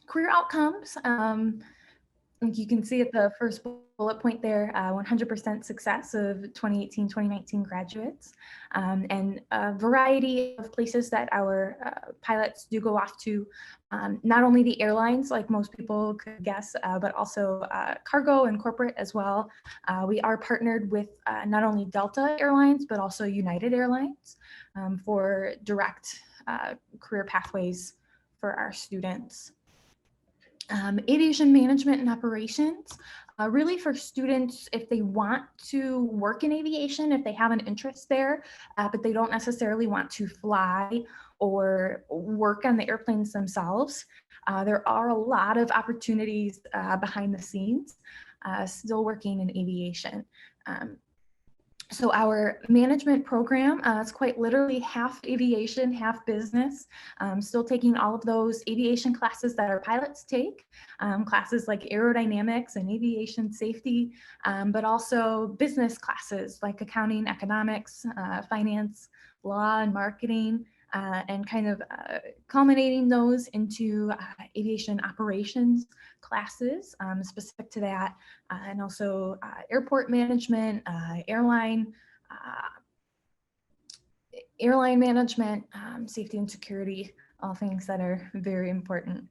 Career outcomes, like you can see at the first bullet point there, 100% success of 2018-2019 graduates, and a variety of places that our pilots do go off to, not only the airlines like most people could guess, but also cargo and corporate as well. We are partnered with not only Delta Airlines, but also United Airlines for direct career pathways for our students. Aviation management and operations, really for students if they want to work in aviation, if they have an interest there, but they don't necessarily want to fly or work on the airplanes themselves. There are a lot of opportunities behind the scenes still working in aviation. So our management program is quite literally half aviation, half business, still taking all of those aviation classes that our pilots take, classes like aerodynamics and aviation safety, but also business classes like accounting, economics, finance, law, and marketing, and kind of culminating those into aviation operations classes specific to that, and also airport management, airline management, safety and security, all things that are very important.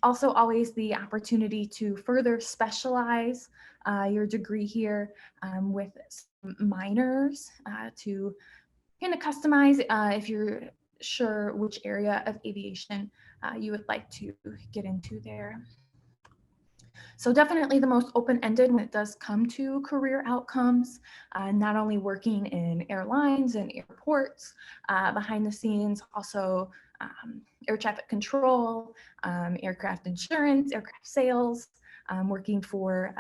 Also always the opportunity to further specialize your degree here with minors to kind of customize if you're sure which area of aviation you would like to get into there. So definitely the most open-ended when it does come to career outcomes, not only working in airlines and airports, behind the scenes, also air traffic control, aircraft insurance, aircraft sales, working for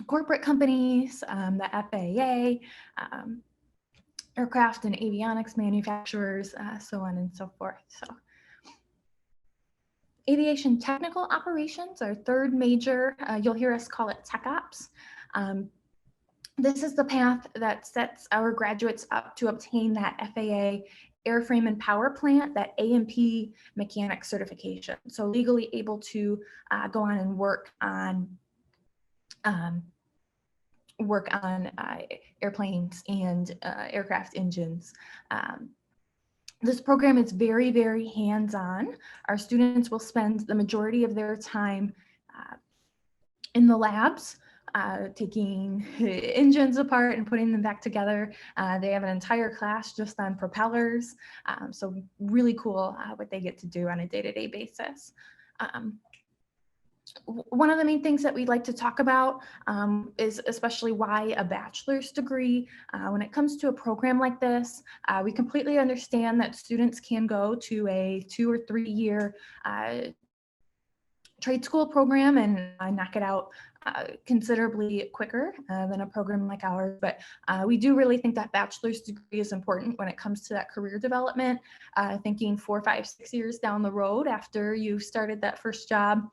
corporate companies, the FAA, aircraft and avionics manufacturers, so on and so forth. So aviation technical operations, our third major, you'll hear us call it tech ops. This is the path that sets our graduates up to obtain that FAA airframe and power plant, that A&P mechanic certification. So legally able to go on and work on airplanes and aircraft engines. This program is very, very hands-on. Our students will spend the majority of their time in the labs, taking engines apart and putting them back together. They have an entire class just on propellers. So really cool what they get to do on a day-to-day basis. One of the main things that we'd like to talk about is especially why a bachelor's degree. When it comes to a program like this, we completely understand that students can go to a 2 or 3 year trade school program and knock it out considerably quicker than a program like ours. But we do really think that bachelor's degree is important when it comes to that career development, thinking 4, 5, 6 years down the road after you started that first job.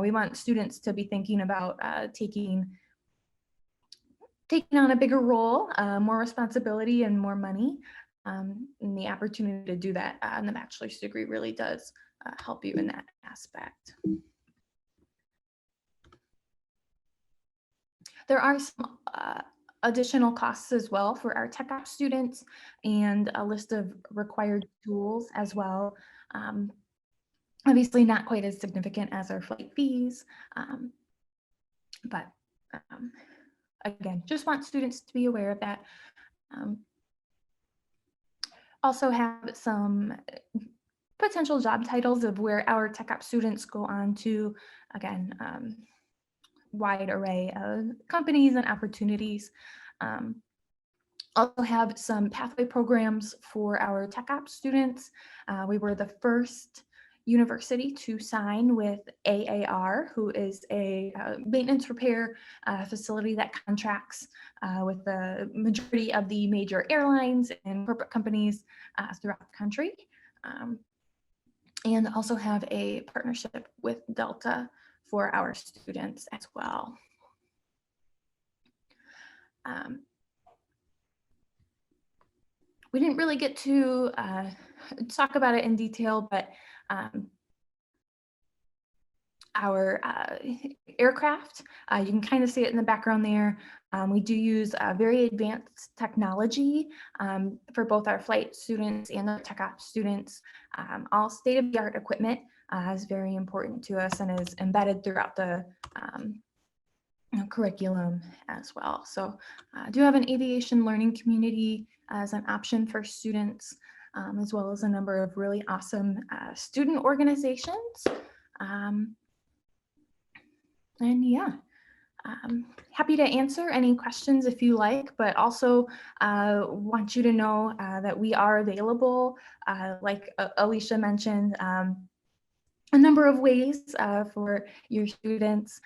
We want students to be thinking about taking on a bigger role, more responsibility and more money. And the opportunity to do that in the bachelor's degree really does help you in that aspect. There are some additional costs as well for our tech ops students and a list of required tools as well. Obviously not quite as significant as our flight fees, but again, just want students to be aware of that. Also have some potential job titles of where our tech ops students go on to, again, wide array of companies and opportunities. Also have some pathway programs for our tech ops students. We were the first university to sign with AAR, who is a maintenance repair facility that contracts with the majority of the major airlines and corporate companies throughout the country. And also have a partnership with Delta for our students as well. We didn't really get to talk about it in detail, but our aircraft, you can kind of see it in the background there. We do use very advanced technology for both our flight students and the tech ops students. All state-of-the-art equipment is very important to us and is embedded throughout the curriculum as well. So I do have an aviation learning community as an option for students, as well as a number of really awesome student organizations. And yeah, happy to answer any questions if you like, but also want you to know that we are available, like Alicia mentioned, a number of ways for your students.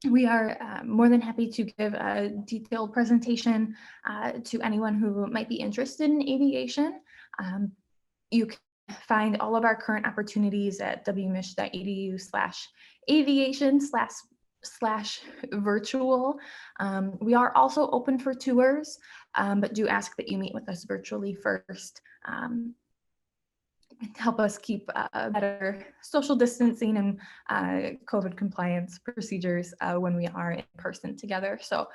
We are more than happy to give a detailed presentation to anyone who might be interested in aviation. You can find all of our current opportunities at wmich.edu/aviation/virtual. We are also open for tours, but do ask that you meet with us virtually first. Help us keep better social distancing and COVID compliance procedures when we are in person together. So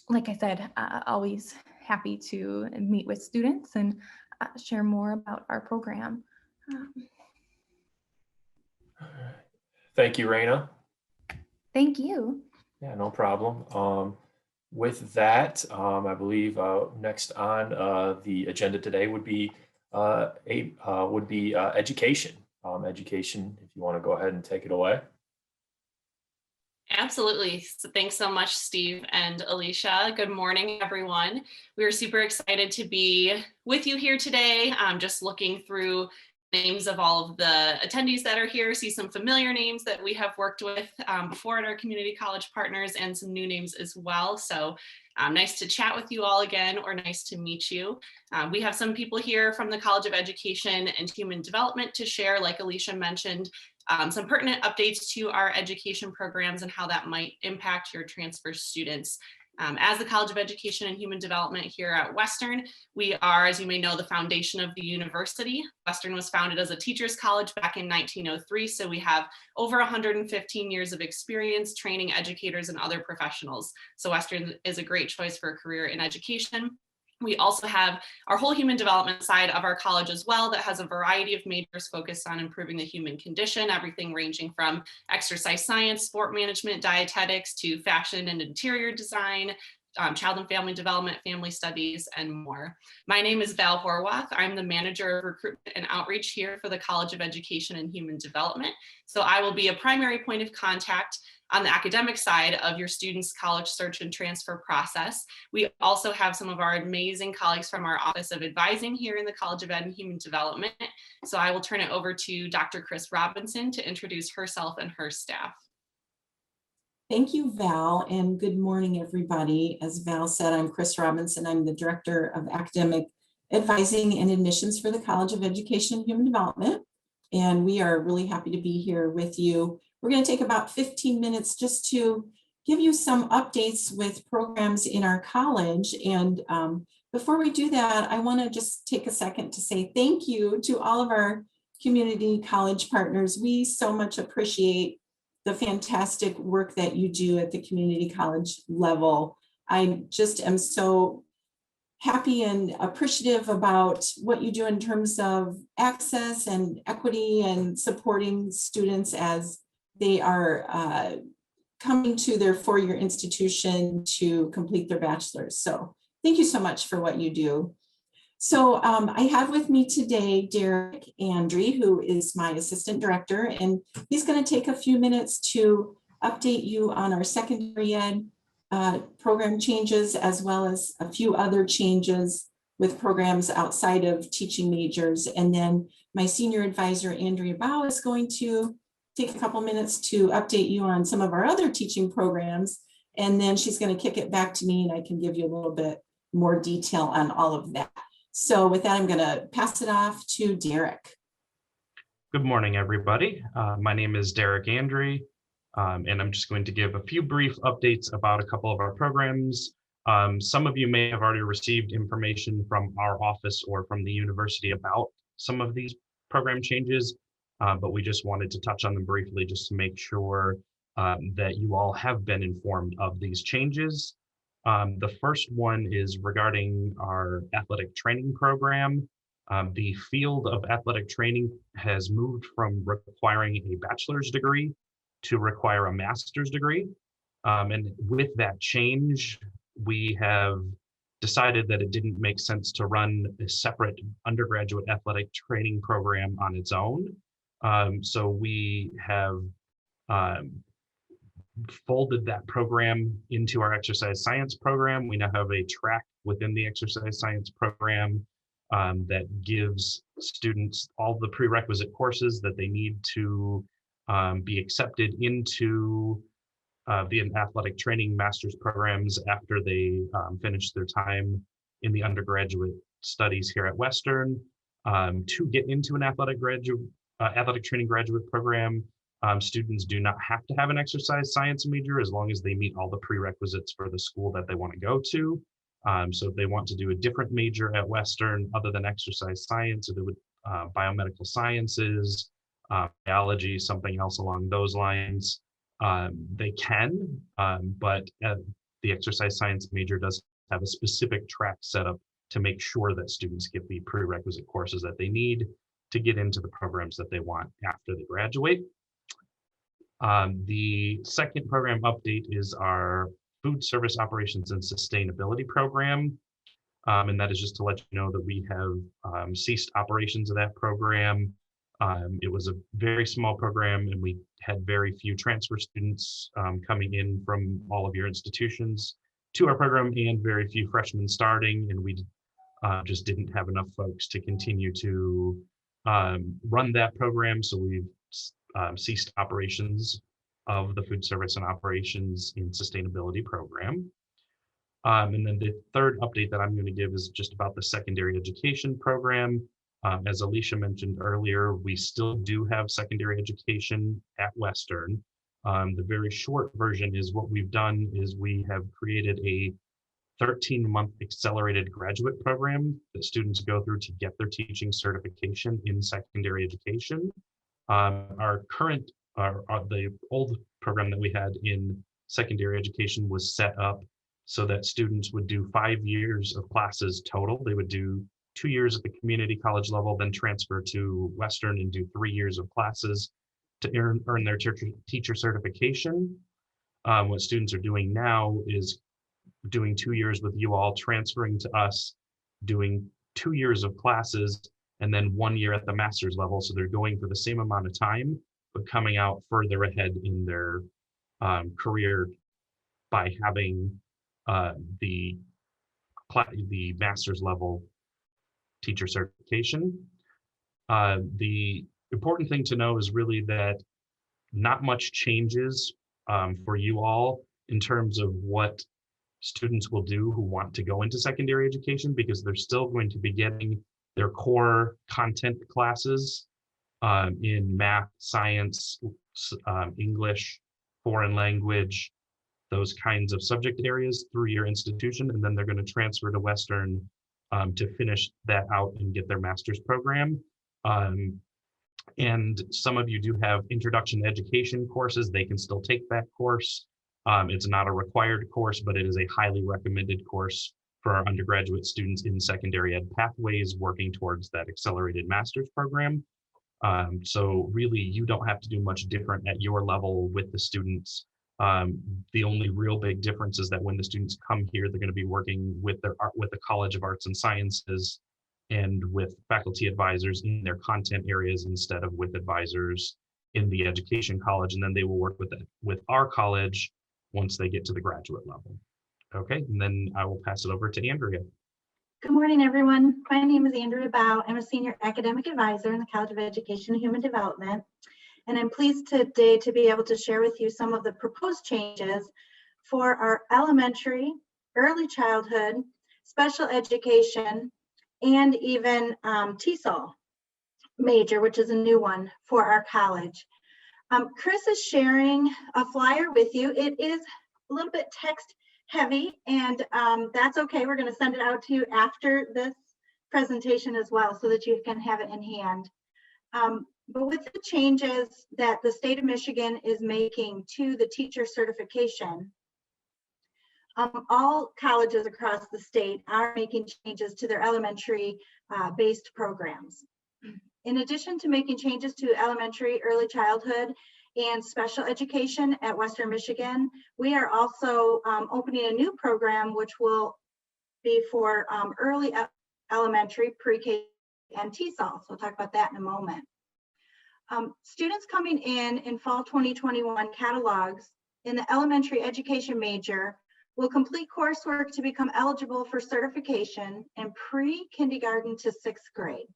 like I said, always happy to meet with students and share more about our program. Thank you, Raina. Thank you. Yeah, no problem. With that, I believe next on the agenda today would be education. Education, if you want to go ahead and take it away. Absolutely. So thanks so much, Steve and Alicia. Good morning, everyone. We are super excited to be with you here today. Just looking through names of all of the attendees that are here, see some familiar names that we have worked with before at our community college partners, and some new names as well. So nice to chat with you all again, or nice to meet you. We have some people here from the College of Education and Human Development to share, like Alicia mentioned, some pertinent updates to our education programs and how that might impact your transfer students. As the College of Education and Human Development here at Western, we are, as you may know, the foundation of the university. Western was founded as a teachers college back in 1903, so we have over 115 years of experience training educators and other professionals. So Western is a great choice for a career in education. We also have our whole human development side of our college as well that has a variety of majors focused on improving the human condition, everything ranging from exercise science, sport management, dietetics, to fashion and interior design, child and family development, family studies, and more. My name is Val Horwath. I'm the manager of recruitment and outreach here for the College of Education and Human Development. So I will be a primary point of contact on the academic side of your students' college search and transfer process. We also have some of our amazing colleagues from our Office of Advising here in the College of Ed and Human Development. So I will turn it over to Dr. Chris Robinson to introduce herself and her staff. Thank you, Val, and good morning, everybody. As Val said, I'm Chris Robinson. I'm the Director of Academic Advising and Admissions for the College of Education and Human Development, and we are really happy to be here with you. We're going to take about 15 minutes just to give you some updates with programs in our college. And before we do that, I want to just take a second to say thank you to all of our community college partners. We so much appreciate the fantastic work that you do at the community college level. I just am so happy and appreciative about what you do in terms of access and equity and supporting students as they are coming to their four-year institution to complete their bachelor's. So thank you so much for what you do. So I have with me today Derek Andre, who is my assistant director, and he's going to take a few minutes to update you on our secondary ed program changes, as well as a few other changes with programs outside of teaching majors. And then my senior advisor, Andrea Bao, is going to take a couple minutes to update you on some of our other teaching programs. And then she's going to kick it back to me and I can give you a little bit more detail on all of that. So with that, I'm going to pass it off to Derek. Good morning, everybody. My name is Derek Andre, and I'm just going to give a few brief updates about a couple of our programs. Some of you may have already received information from our office or from the university about some of these program changes, but we just wanted to touch on them briefly just to make sure that you all have been informed of these changes. The first one is regarding our athletic training program. The field of athletic training has moved from requiring a bachelor's degree to require a master's degree. And with that change, we have decided that it didn't make sense to run a separate undergraduate athletic training program on its own. So we have folded that program into our exercise science program. We now have a track within the exercise science program that gives students all the prerequisite courses that they need to be accepted into the athletic training master's programs after they finish their time in the undergraduate studies here at Western. To get into an athletic training graduate program, students do not have to have an exercise science major as long as they meet all the prerequisites for the school that they want to go to. So if they want to do a different major at Western other than exercise science, or they would biomedical sciences, biology, something else along those lines, they can, but the exercise science major does have a specific track set up to make sure that students get the prerequisite courses that they need to get into the programs that they want after they graduate. The second program update is our food service operations and sustainability program. And that is just to let you know that we have ceased operations of that program. It was a very small program and we had very few transfer students coming in from all of your institutions to our program and very few freshmen starting, and we just didn't have enough folks to continue to run that program. So we've ceased operations of the food service and operations in sustainability program. And then the third update that I'm going to give is just about the secondary education program. As Alicia mentioned earlier, we still do have secondary education at Western. The very short version is what we've done is we have created a 13-month accelerated graduate program that students go through to get their teaching certification in secondary education. The old program that we had in secondary education was set up so that students would do 5 years of classes total. They would do 2 years at the community college level, then transfer to Western and do 3 years of classes to earn their teacher certification. What students are doing now is doing 2 years with you all, transferring to us, doing 2 years of classes, and then 1 year at the master's level. So they're going for the same amount of time, but coming out further ahead in their career by having the master's level teacher certification. The important thing to know is really that not much changes for you all in terms of what students will do who want to go into secondary education, because they're still going to be getting their core content classes in math, science, English, foreign language, those kinds of subject areas through your institution, and then they're going to transfer to Western to finish that out and get their master's program. And some of you do have introduction to education courses. They can still take that course. It's not a required course, but it is a highly recommended course for our undergraduate students in secondary ed pathways working towards that accelerated master's program. So really, you don't have to do much different at your level with the students. The only real big difference is that when the students come here, they're going to be working with the College of Arts and Sciences and with faculty advisors in their content areas instead of with advisors in the education college, and then they will work with our college once they get to the graduate level. Okay, and then I will pass it over to Andrea. Good morning, everyone. My name is Andrea Bow. I'm a senior academic advisor in the College of Education and Human Development, and I'm pleased today to be able to share with you some of the proposed changes for our elementary, early childhood, special education, and even TESOL major, which is a new one for our college. Chris is sharing a flyer with you. It is a little bit text heavy, and that's okay. We're going to send it out to you after this presentation as well so that you can have it in hand. But with the changes that the state of Michigan is making to the teacher certification, all colleges across the state are making changes to their elementary based programs. In addition to making changes to elementary, early childhood, and special education at Western Michigan, we are also opening a new program which will be for early elementary, pre-K, and TESOL. So we'll talk about that in a moment. Students coming in fall 2021 catalogs in the elementary education major will complete coursework to become eligible for certification in pre-kindergarten to 6th grade.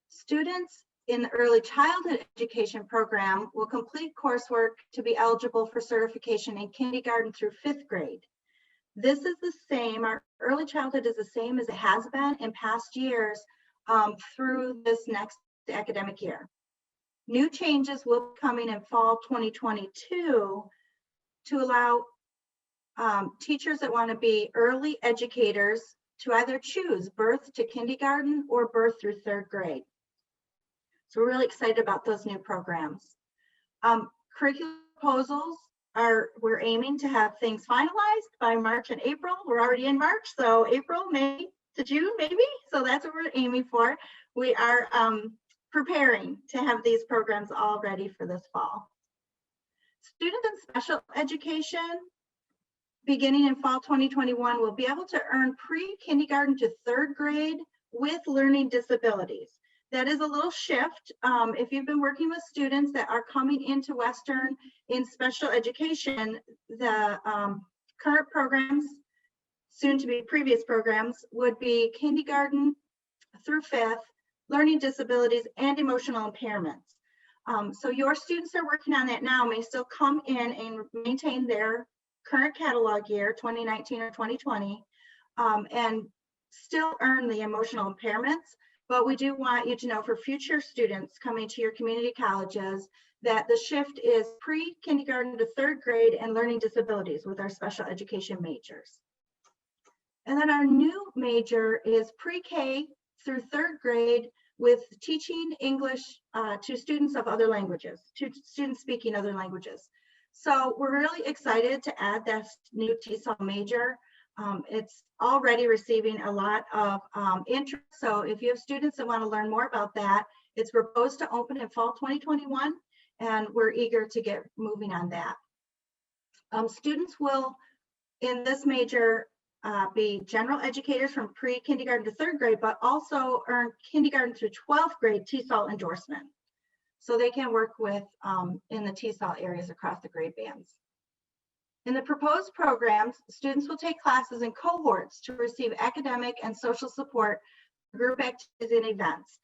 Students in the early childhood education program will complete coursework to be eligible for certification in kindergarten through 5th grade. This is the same, our early childhood is the same as it has been in past years through this next academic year. New changes will be coming in fall 2022 to allow teachers that want to be early educators to either choose birth to kindergarten or birth through 3rd grade. So we're really excited about those new programs. Curriculum proposals we're aiming to have things finalized by March and April. We're already in March, so April, May to June, maybe. So that's what we're aiming for. We are preparing to have these programs all ready for this fall. Students in special education, beginning in fall 2021, will be able to earn pre-kindergarten to 3rd grade with learning disabilities. That is a little shift. If you've been working with students that are coming into Western in special education, the current programs, soon to be previous programs, would be kindergarten through 5th learning disabilities, and emotional impairments. So your students that are working on that now may still come in and maintain their current catalog year, 2019 or 2020, and still earn the emotional impairments. But we do want you to know for future students coming to your community colleges that the shift is pre-kindergarten to 3rd grade and learning disabilities with our special education majors. And then our new major is pre-K through 3rd grade with teaching English to students of other languages, to students speaking other languages. So we're really excited to add that new TESOL major. It's already receiving a lot of interest. So if you have students that want to learn more about that, it's proposed to open in fall 2021, and we're eager to get moving on that. Students will, in this major, be general educators from pre-kindergarten to 3rd grade, but also earn kindergarten through 12th grade TESOL endorsement. So they can work with in the TESOL areas across the grade bands. In the proposed programs, students will take classes in cohorts to receive academic and social support for group activities and events.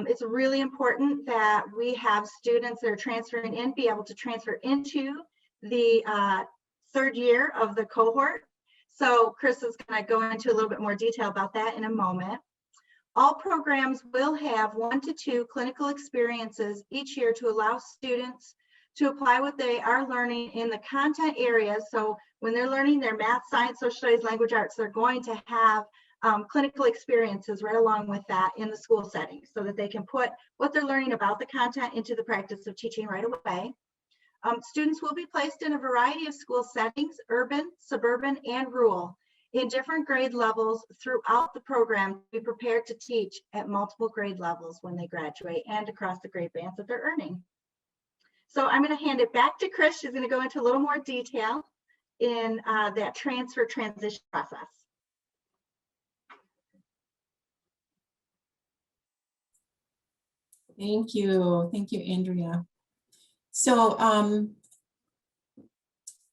It's really important that we have students that are transferring in be able to transfer into the 3rd year of the cohort. So Chris is going to go into a little bit more detail about that in a moment. All programs will have 1 to 2 clinical experiences each year to allow students to apply what they are learning in the content areas. So when they're learning their math, science, social studies, language arts, they're going to have clinical experiences right along with that in the school setting so that they can put what they're learning about the content into the practice of teaching right away. Students will be placed in a variety of school settings, urban, suburban, and rural, in different grade levels throughout the program to be prepared to teach at multiple grade levels when they graduate and across the grade bands that they're earning. So I'm going to hand it back to Chris. She's going to go into a little more detail in that transfer transition process. Thank you, Andrea. So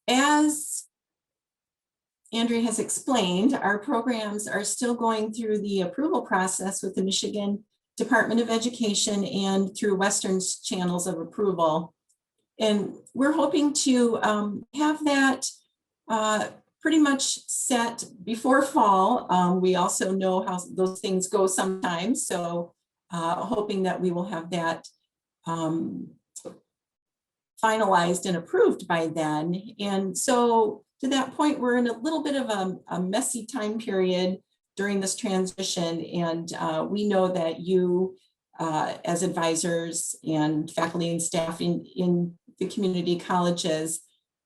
as Andrea has explained, our programs are still going through the approval process with the Michigan Department of Education and through Western's channels of approval. And we're hoping to have that pretty much set before fall. We also know how those things go sometimes. So hoping that we will have that finalized and approved by then. And so to that point, we're in a little bit of a messy time period during this transition. And we know that you as advisors and faculty and staff in the community colleges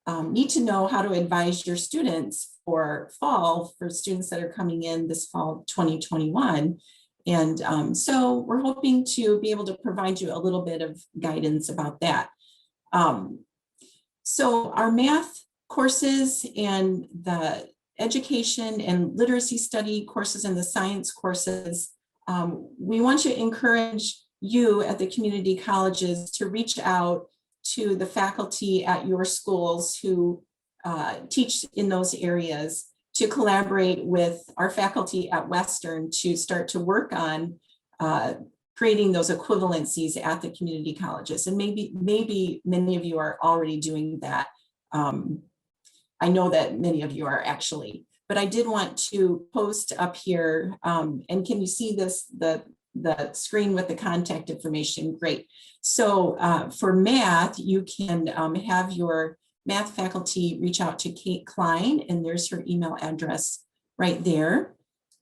need to know how to advise your students for fall, for students that are coming in this fall 2021. And so we're hoping to be able to provide you a little bit of guidance about that. So our math courses and the education and literacy study courses and the science courses, we want to encourage you at the community colleges to reach out to the faculty at your schools who teach in those areas, to collaborate with our faculty at Western to start to work on creating those equivalencies at the community colleges. And maybe many of you are already doing that. I know that many of you are actually, but I did want to post up here, and can you see this, the screen with the contact information? Great. So for math, you can have your math faculty reach out to Kate Klein, and there's her email address right there.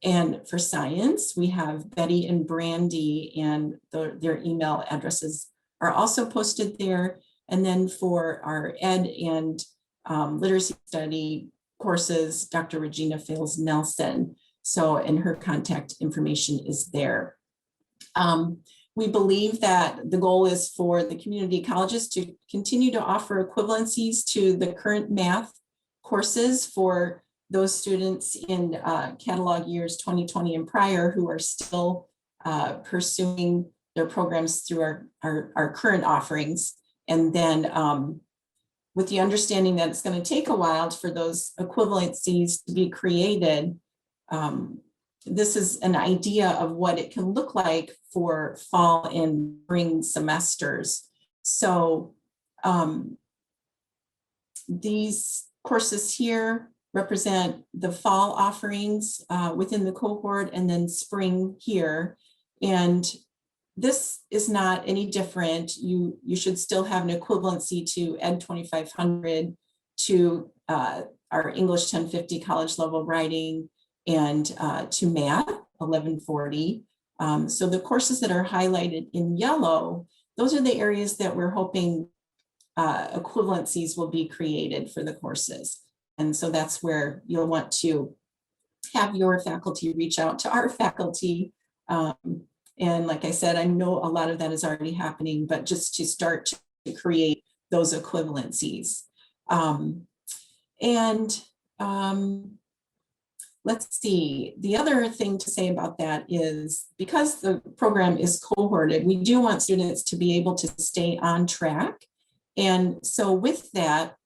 And for science, we have Betty and Brandy, and their email addresses are also posted there. And then for our ed and literacy study courses, Dr. Regina Fales Nelson. So, and her contact information is there. We believe that the goal is for the community colleges to continue to offer equivalencies to the current math courses for those students in catalog years 2020 and prior who are still pursuing their programs through our current offerings. And then with the understanding that it's going to take a while for those equivalencies to be created, this is an idea of what it can look like for fall and spring semesters. So these courses here represent the fall offerings within the cohort, and then spring here. And this is not any different. You should still have an equivalency to Ed 2500, to our English 1050 college level writing, and to math 1140. So the courses that are highlighted in yellow, those are the areas that we're hoping equivalencies will be created for the courses. And so that's where you'll want to have your faculty reach out to our faculty. And like I said, I know a lot of that is already happening, but just to start to create those equivalencies. Let's see, the other thing to say about that is, because the program is cohorted, we do want students to be able to stay on track. And so with that,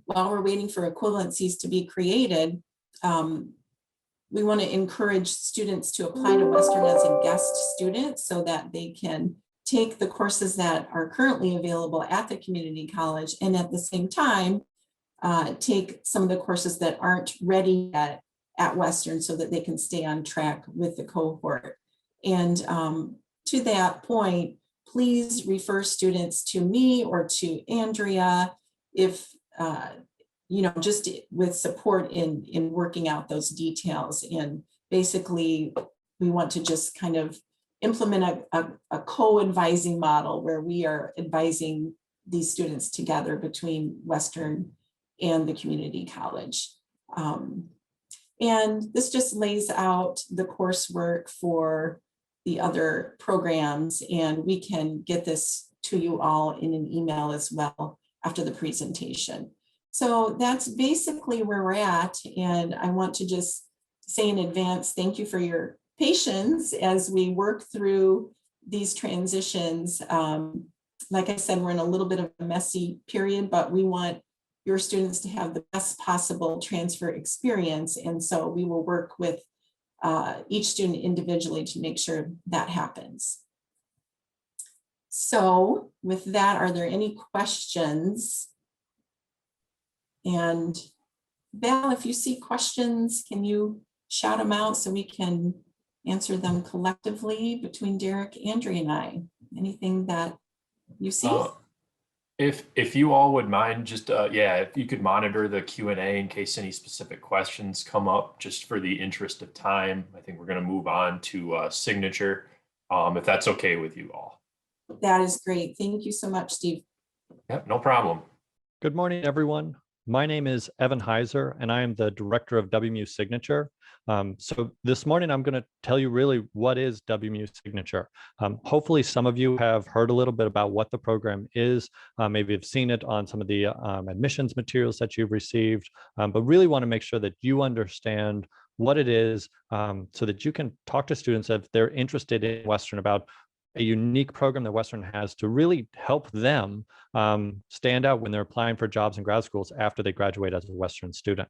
while we're waiting for equivalencies to be created, we want to encourage students to apply to Western as a guest student so that they can take the courses that are currently available at the community college, and at the same time, take some of the courses that aren't ready yet at Western so that they can stay on track with the cohort. And to that point, please refer students to me or to Andrea if, just with support in working out those details. And basically, we want to just kind of implement a co-advising model where we are advising these students together between Western and the community college. And this just lays out the coursework for the other programs, and we can get this to you all in an email as well after the presentation. So that's basically where we're at, and I want to just say in advance, thank you for your patience as we work through these transitions. Like I said, we're in a little bit of a messy period, but we want your students to have the best possible transfer experience. And so we will work with each student individually to make sure that happens. So with that, are there any questions? And Val, if you see questions, can you shout them out so we can answer them collectively between Derek, Andrea, and I? Anything that you see? If you all would mind, just if you could monitor the Q&A in case any specific questions come up, just for the interest of time. I think we're going to move on to signature, if that's okay with you all. That is great. Thank you so much, Steve. Yep, no problem. Good morning, everyone. My name is Evan Heiser, and I am the director of Wmu Signature. So this morning, I'm going to tell you really what is Wmu Signature. Hopefully, some of you have heard a little bit about what the program is. Maybe you've seen it on some of the admissions materials that you've received, but really want to make sure that you understand what it is so that you can talk to students if they're interested in Western about a unique program that Western has to really help them stand out when they're applying for jobs in grad schools after they graduate as a Western student.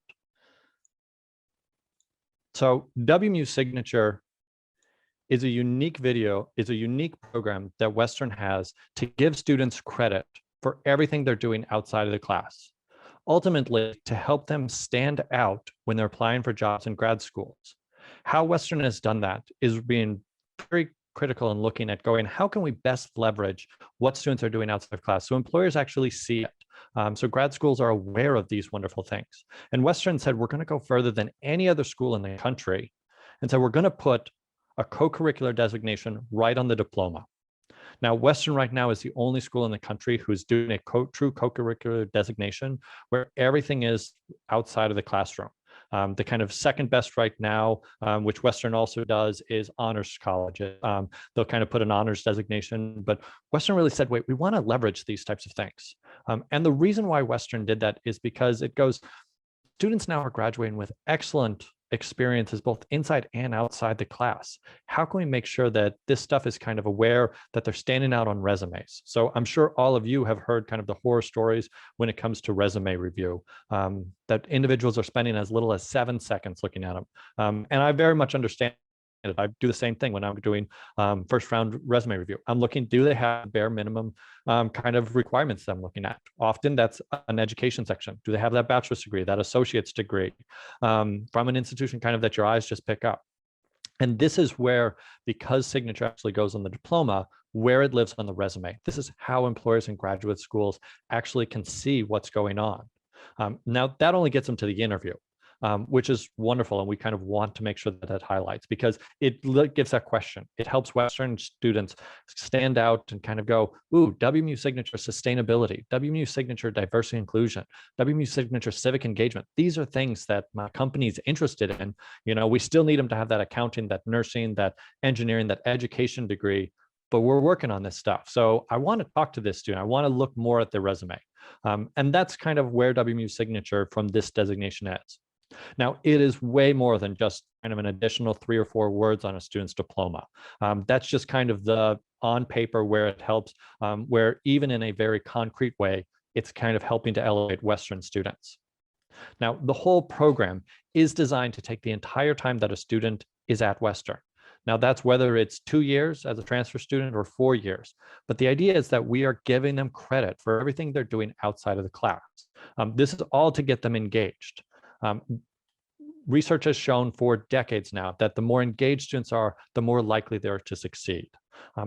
So Wmu Signature is a unique program that Western has to give students credit for everything they're doing outside of the class. Ultimately, to help them stand out when they're applying for jobs in grad schools. How Western has done that is being very critical in looking at going, how can we best leverage what students are doing outside of class so employers actually see it? So grad schools are aware of these wonderful things. And Western said, we're going to go further than any other school in the country. And so we're going to put a co-curricular designation right on the diploma. Now, Western right now is the only school in the country who's doing a true co-curricular designation where everything is outside of the classroom. The kind of second best right now, which Western also does, is honors colleges. They'll kind of put an honors designation, but Western really said, wait, we want to leverage these types of things. And the reason why Western did that is because it goes, students now are graduating with excellent experiences both inside and outside the class? How can we make sure that this stuff is kind of aware that they're standing out on resumes? So I'm sure all of you have heard kind of the horror stories when it comes to resume review, that individuals are spending as little as 7 seconds looking at them. And I very much understand it. I do the same thing when I'm doing first round resume review. I'm looking, do they have bare minimum kind of requirements that I'm looking at? Often that's an education section. Do they have that bachelor's degree, that associate's degree from an institution kind of that your eyes just pick up? And this is where, because signature actually goes on the diploma, where it lives on the resume. This is how employers and graduate schools actually can see what's going on. Now, that only gets them to the interview, which is wonderful. And we kind of want to make sure that that highlights, because it gives that question. It helps Western students stand out and kind of go, ooh, WMU Signature sustainability, WMU Signature diversity inclusion, WMU Signature civic engagement. These are things that my company's interested in. You know, we still need them to have that accounting, that nursing, that engineering, that education degree, but we're working on this stuff. So I want to talk to this student. I want to look more at their resume. And that's kind of where WMU Signature from this designation is. Now, it is way more than just kind of an additional 3 or 4 words on a student's diploma. That's just kind of the on paper where it helps, where even in a very concrete way, it's kind of helping to elevate Western students. Now, the whole program is designed to take the entire time that a student is at Western. Now, that's whether it's 2 years as a transfer student or 4 years. But the idea is that we are giving them credit for everything they're doing outside of the class. This is all to get them engaged. Research has shown for decades now that the more engaged students are, the more likely they are to succeed.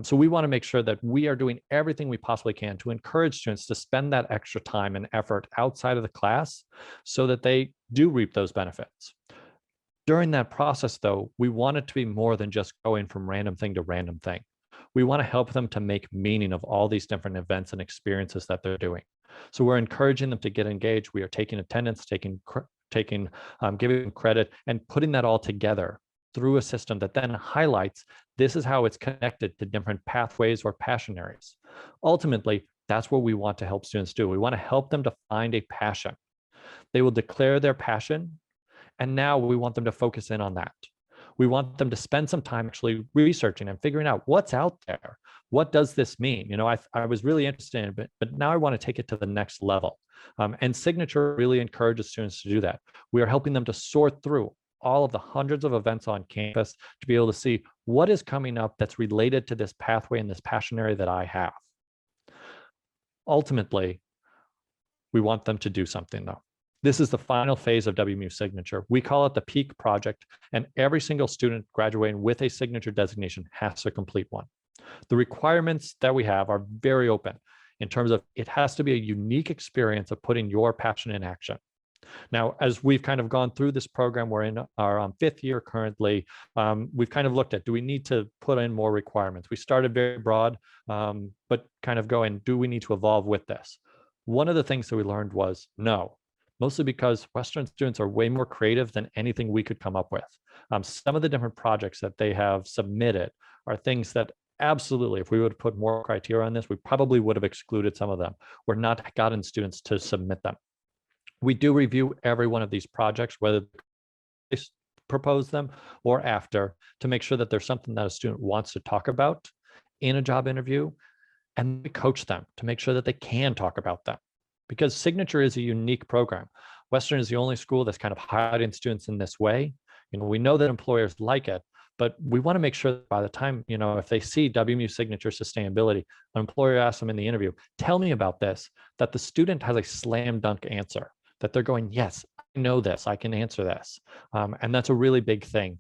So we want to make sure that we are doing everything we possibly can to encourage students to spend that extra time and effort outside of the class so that they do reap those benefits. During that process, though, we want it to be more than just going from random thing to random thing. We want to help them to make meaning of all these different events and experiences that they're doing. So we're encouraging them to get engaged. We are taking attendance, giving them credit, and putting that all together through a system that then highlights this is how it's connected to different pathways or passion areas. Ultimately, that's what we want to help students do. We want to help them to find a passion. They will declare their passion, and now we want them to focus in on that. We want them to spend some time actually researching and figuring out what's out there. What does this mean? You know, I was really interested in it, but now I want to take it to the next level. And Signature really encourages students to do that. We are helping them to sort through all of the hundreds of events on campus to be able to see what is coming up that's related to this pathway and this passion area that I have. Ultimately, we want them to do something though. This is the final phase of WMU Signature. We call it the peak project, and every single student graduating with a signature designation has to complete one. The requirements that we have are very open in terms of it has to be a unique experience of putting your passion in action. Now, as we've kind of gone through this program, we're in our 5th year currently, we've kind of looked at, do we need to put in more requirements? We started very broad, but kind of going, do we need to evolve with this? One of the things that we learned was no. Mostly because Western students are way more creative than anything we could come up with. Some of the different projects that they have submitted are things that absolutely, if we would have put more criteria on this, we probably would have excluded some of them or not gotten students to submit them. We do review every one of these projects, whether they propose them or after, to make sure that there's something that a student wants to talk about in a job interview, and we coach them to make sure that they can talk about them. Because Signature is a unique program. Western is the only school that's kind of highlighting students in this way. You know, we know that employers like it, but we want to make sure that by the time, you know, if they see WMU Signature sustainability, an employer asks them in the interview, tell me about this, that the student has a slam dunk answer, that they're going, yes, I know this, I can answer this. And that's a really big thing,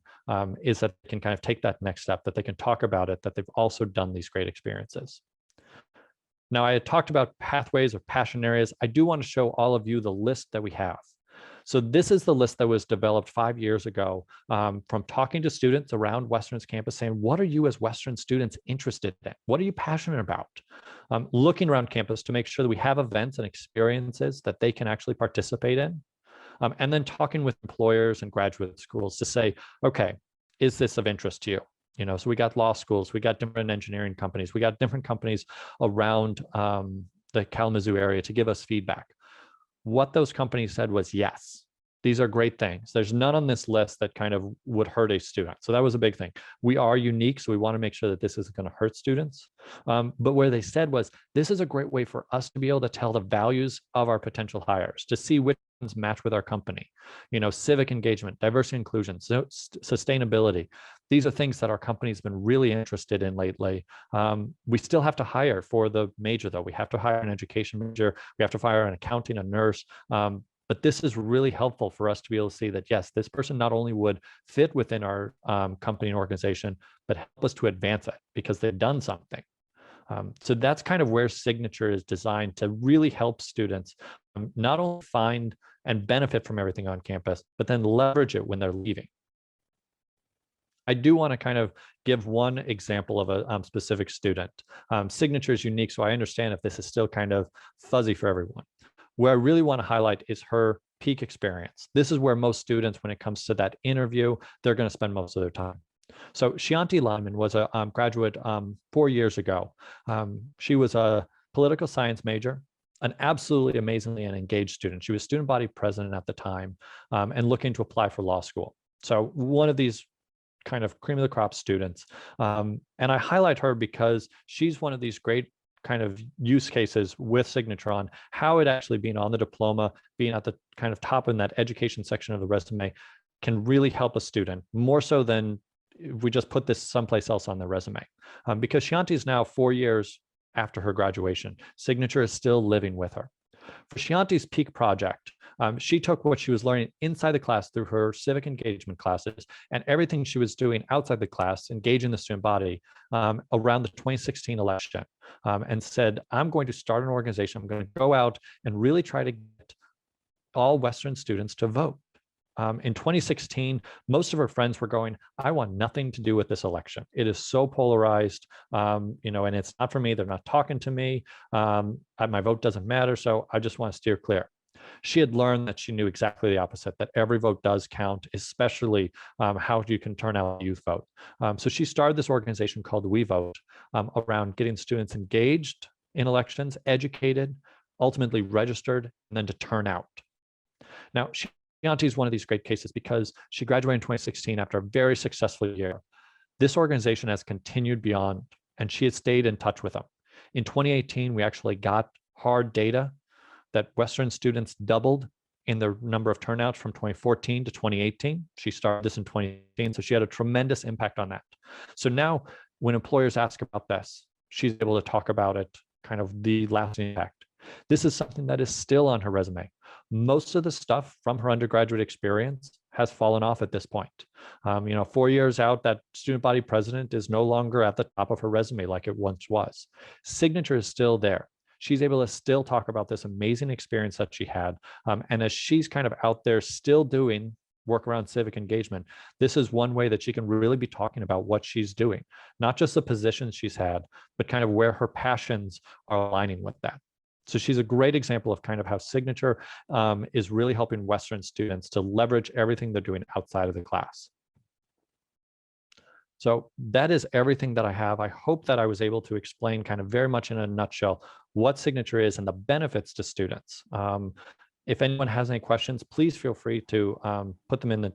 is that they can kind of take that next step, that they can talk about it, that they've also done these great experiences. Now, I had talked about pathways or passion areas. I do want to show all of you the list that we have. So this is the list that was developed 5 years ago from talking to students around Western's campus saying, what are you as Western students interested in? What are you passionate about? Looking around campus to make sure that we have events and experiences that they can actually participate in. And then talking with employers and graduate schools to say, okay, is this of interest to you? You know, so we got law schools, we got different engineering companies, we got different companies around the Kalamazoo area to give us feedback. What those companies said was yes. These are great things. There's none on this list that kind of would hurt a student. So that was a big thing. We are unique, so we want to make sure that this isn't going to hurt students. But where they said was, this is a great way for us to be able to tell the values of our potential hires, to see which ones match with our company. You know, civic engagement, diversity, inclusion, so sustainability. These are things that our company's been really interested in lately. We still have to hire for the major, though. We have to hire an education major. We have to hire an accounting, a nurse. But this is really helpful for us to be able to see that, yes, this person not only would fit within our company and organization, but help us to advance it because they've done something. So that's kind of where Signature is designed to really help students not only find and benefit from everything on campus, but then leverage it when they're leaving. I do want to kind of give one example of a specific student. Signature is unique, so I understand if this is still kind of fuzzy for everyone. Where I really want to highlight is her peak experience. This is where most students, when it comes to that interview, they're going to spend most of their time. So Shianti Lyman was a graduate 4 years ago. She was a political science major, an absolutely amazingly and engaged student. She was student body president at the time and looking to apply for law school. So one of these kind of cream of the crop students. And I highlight her because she's one of these great kind of use cases with Signature on how it actually being on the diploma, being at the kind of top in that education section of the resume can really help a student more so than if we just put this someplace else on the resume. Because Shianti is now 4 years after her graduation. Signature is still living with her. For Shianti's peak project, she took what she was learning inside the class through her civic engagement classes and everything she was doing outside the class, engaging the student body around the 2016 election, and said, I'm going to start an organization. I'm going to go out and really try to get all Western students to vote. In 2016, most of her friends were going, I want nothing to do with this election. It is so polarized, you know, and it's not for me. They're not talking to me. My vote doesn't matter. So I just want to steer clear. She had learned that she knew exactly the opposite, that every vote does count, especially how you can turn out a youth vote. So she started this organization called We Vote around getting students engaged in elections, educated, ultimately registered, and then to turn out. Now, Shianti is one of these great cases because she graduated in 2016 after a very successful year. This organization has continued beyond, and she has stayed in touch with them. In 2018, we actually got hard data that Western students doubled in the number of turnouts from 2014 to 2018. She started this in 2018, so she had a tremendous impact on that. So now when employers ask about this, she's able to talk about it, kind of the lasting impact. This is something that is still on her resume. Most of the stuff from her undergraduate experience has fallen off at this point. 4 years out, that student body president is no longer at the top of her resume like it once was. Signature is still there. She's able to still talk about this amazing experience that she had. And as she's kind of out there still doing work around civic engagement, this is one way that she can really be talking about what she's doing, not just the positions she's had, but kind of where her passions are aligning with that. So she's a great example of kind of how Signature is really helping Western students to leverage everything they're doing outside of the class. So that is everything that I have. I hope that I was able to explain kind of very much in a nutshell what Signature is and the benefits to students. If anyone has any questions, please feel free to put them in the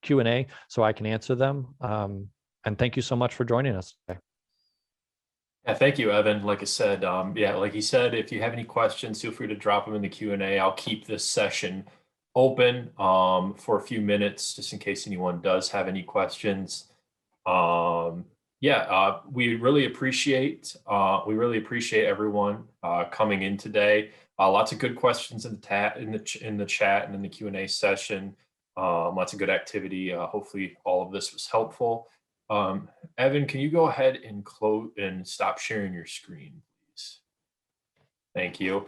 Q&A so I can answer them. And thank you so much for joining us today. Yeah, thank you, Evan. Like I said, like he said, if you have any questions, feel free to drop them in the Q&A. I'll keep this session open for a few minutes, just in case anyone does have any questions. We really appreciate everyone coming in today. Lots of good questions in the chat and in the Q&A session. Lots of good activity. Hopefully all of this was helpful. Evan, can you go ahead and close and stop sharing your screen, please? Thank you.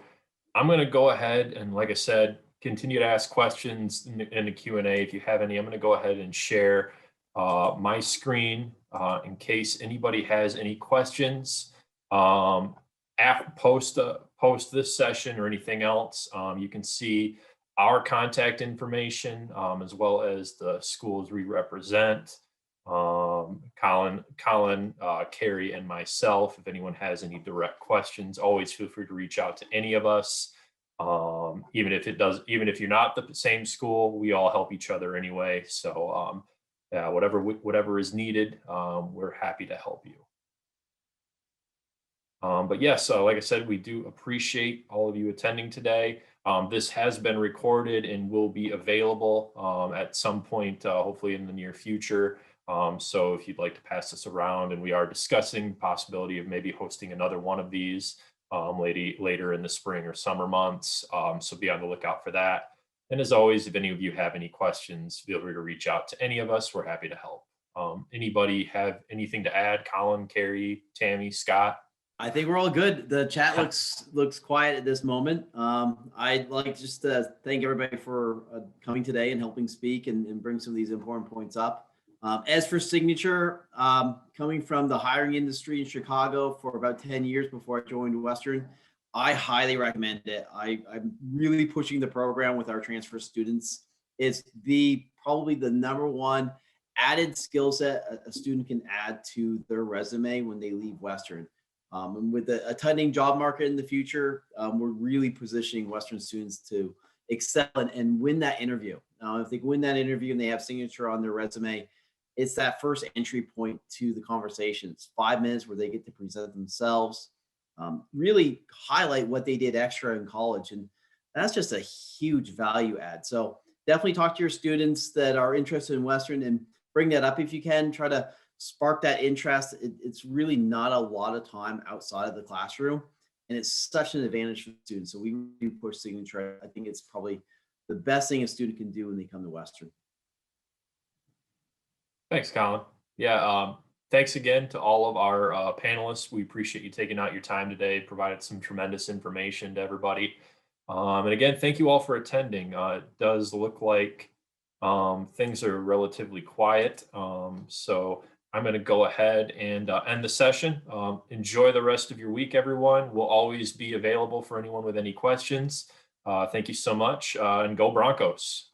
I'm going to go ahead and, like I said, continue to ask questions in the Q&A if you have any. I'm going to go ahead and share my screen in case anybody has any questions. Post this session or anything else, you can see our contact information as well as the schools we represent. Colin, Carrie, and myself. If anyone has any direct questions, always feel free to reach out to any of us. Even if you're not the same school, we all help each other anyway. So yeah, whatever is needed, we're happy to help you. But yeah, so like I said, we do appreciate all of you attending today. This has been recorded and will be available at some point, hopefully in the near future. So if you'd like to pass this around, and we are discussing the possibility of maybe hosting another one of these later in the spring or summer months. So be on the lookout for that. And as always, if any of you have any questions, feel free to reach out to any of us. We're happy to help. Anybody have anything to add? Colin, Carrie, Tammy, Scott? I think we're all good. The chat looks quiet at this moment. I'd like just to thank everybody for coming today and helping speak and bring some of these important points up. As for Signature, coming from the hiring industry in Chicago for about 10 years before I joined Western, I highly recommend it. I'm really pushing the program with our transfer students. It's probably the #1 added skill set a student can add to their resume when they leave Western. And with a tightening job market in the future, we're really positioning Western students to excel and win that interview. If they win that interview and they have Signature on their resume, it's that first entry point to the conversations. 5 minutes where they get to present themselves, really highlight what they did extra in college. And that's just a huge value add. So definitely talk to your students that are interested in Western and bring that up if you can. Try to spark that interest. It's really not a lot of time outside of the classroom, and it's such an advantage for students. So we really push Signature. I think it's probably the best thing a student can do when they come to Western. Thanks, Colin. Yeah, thanks again to all of our panelists. We appreciate you taking out your time today, provided some tremendous information to everybody. And again, thank you all for attending. It does look like things are relatively quiet. So I'm going to go ahead and end the session. Enjoy the rest of your week, everyone. We'll always be available for anyone with any questions. Thank you so much, and go Broncos.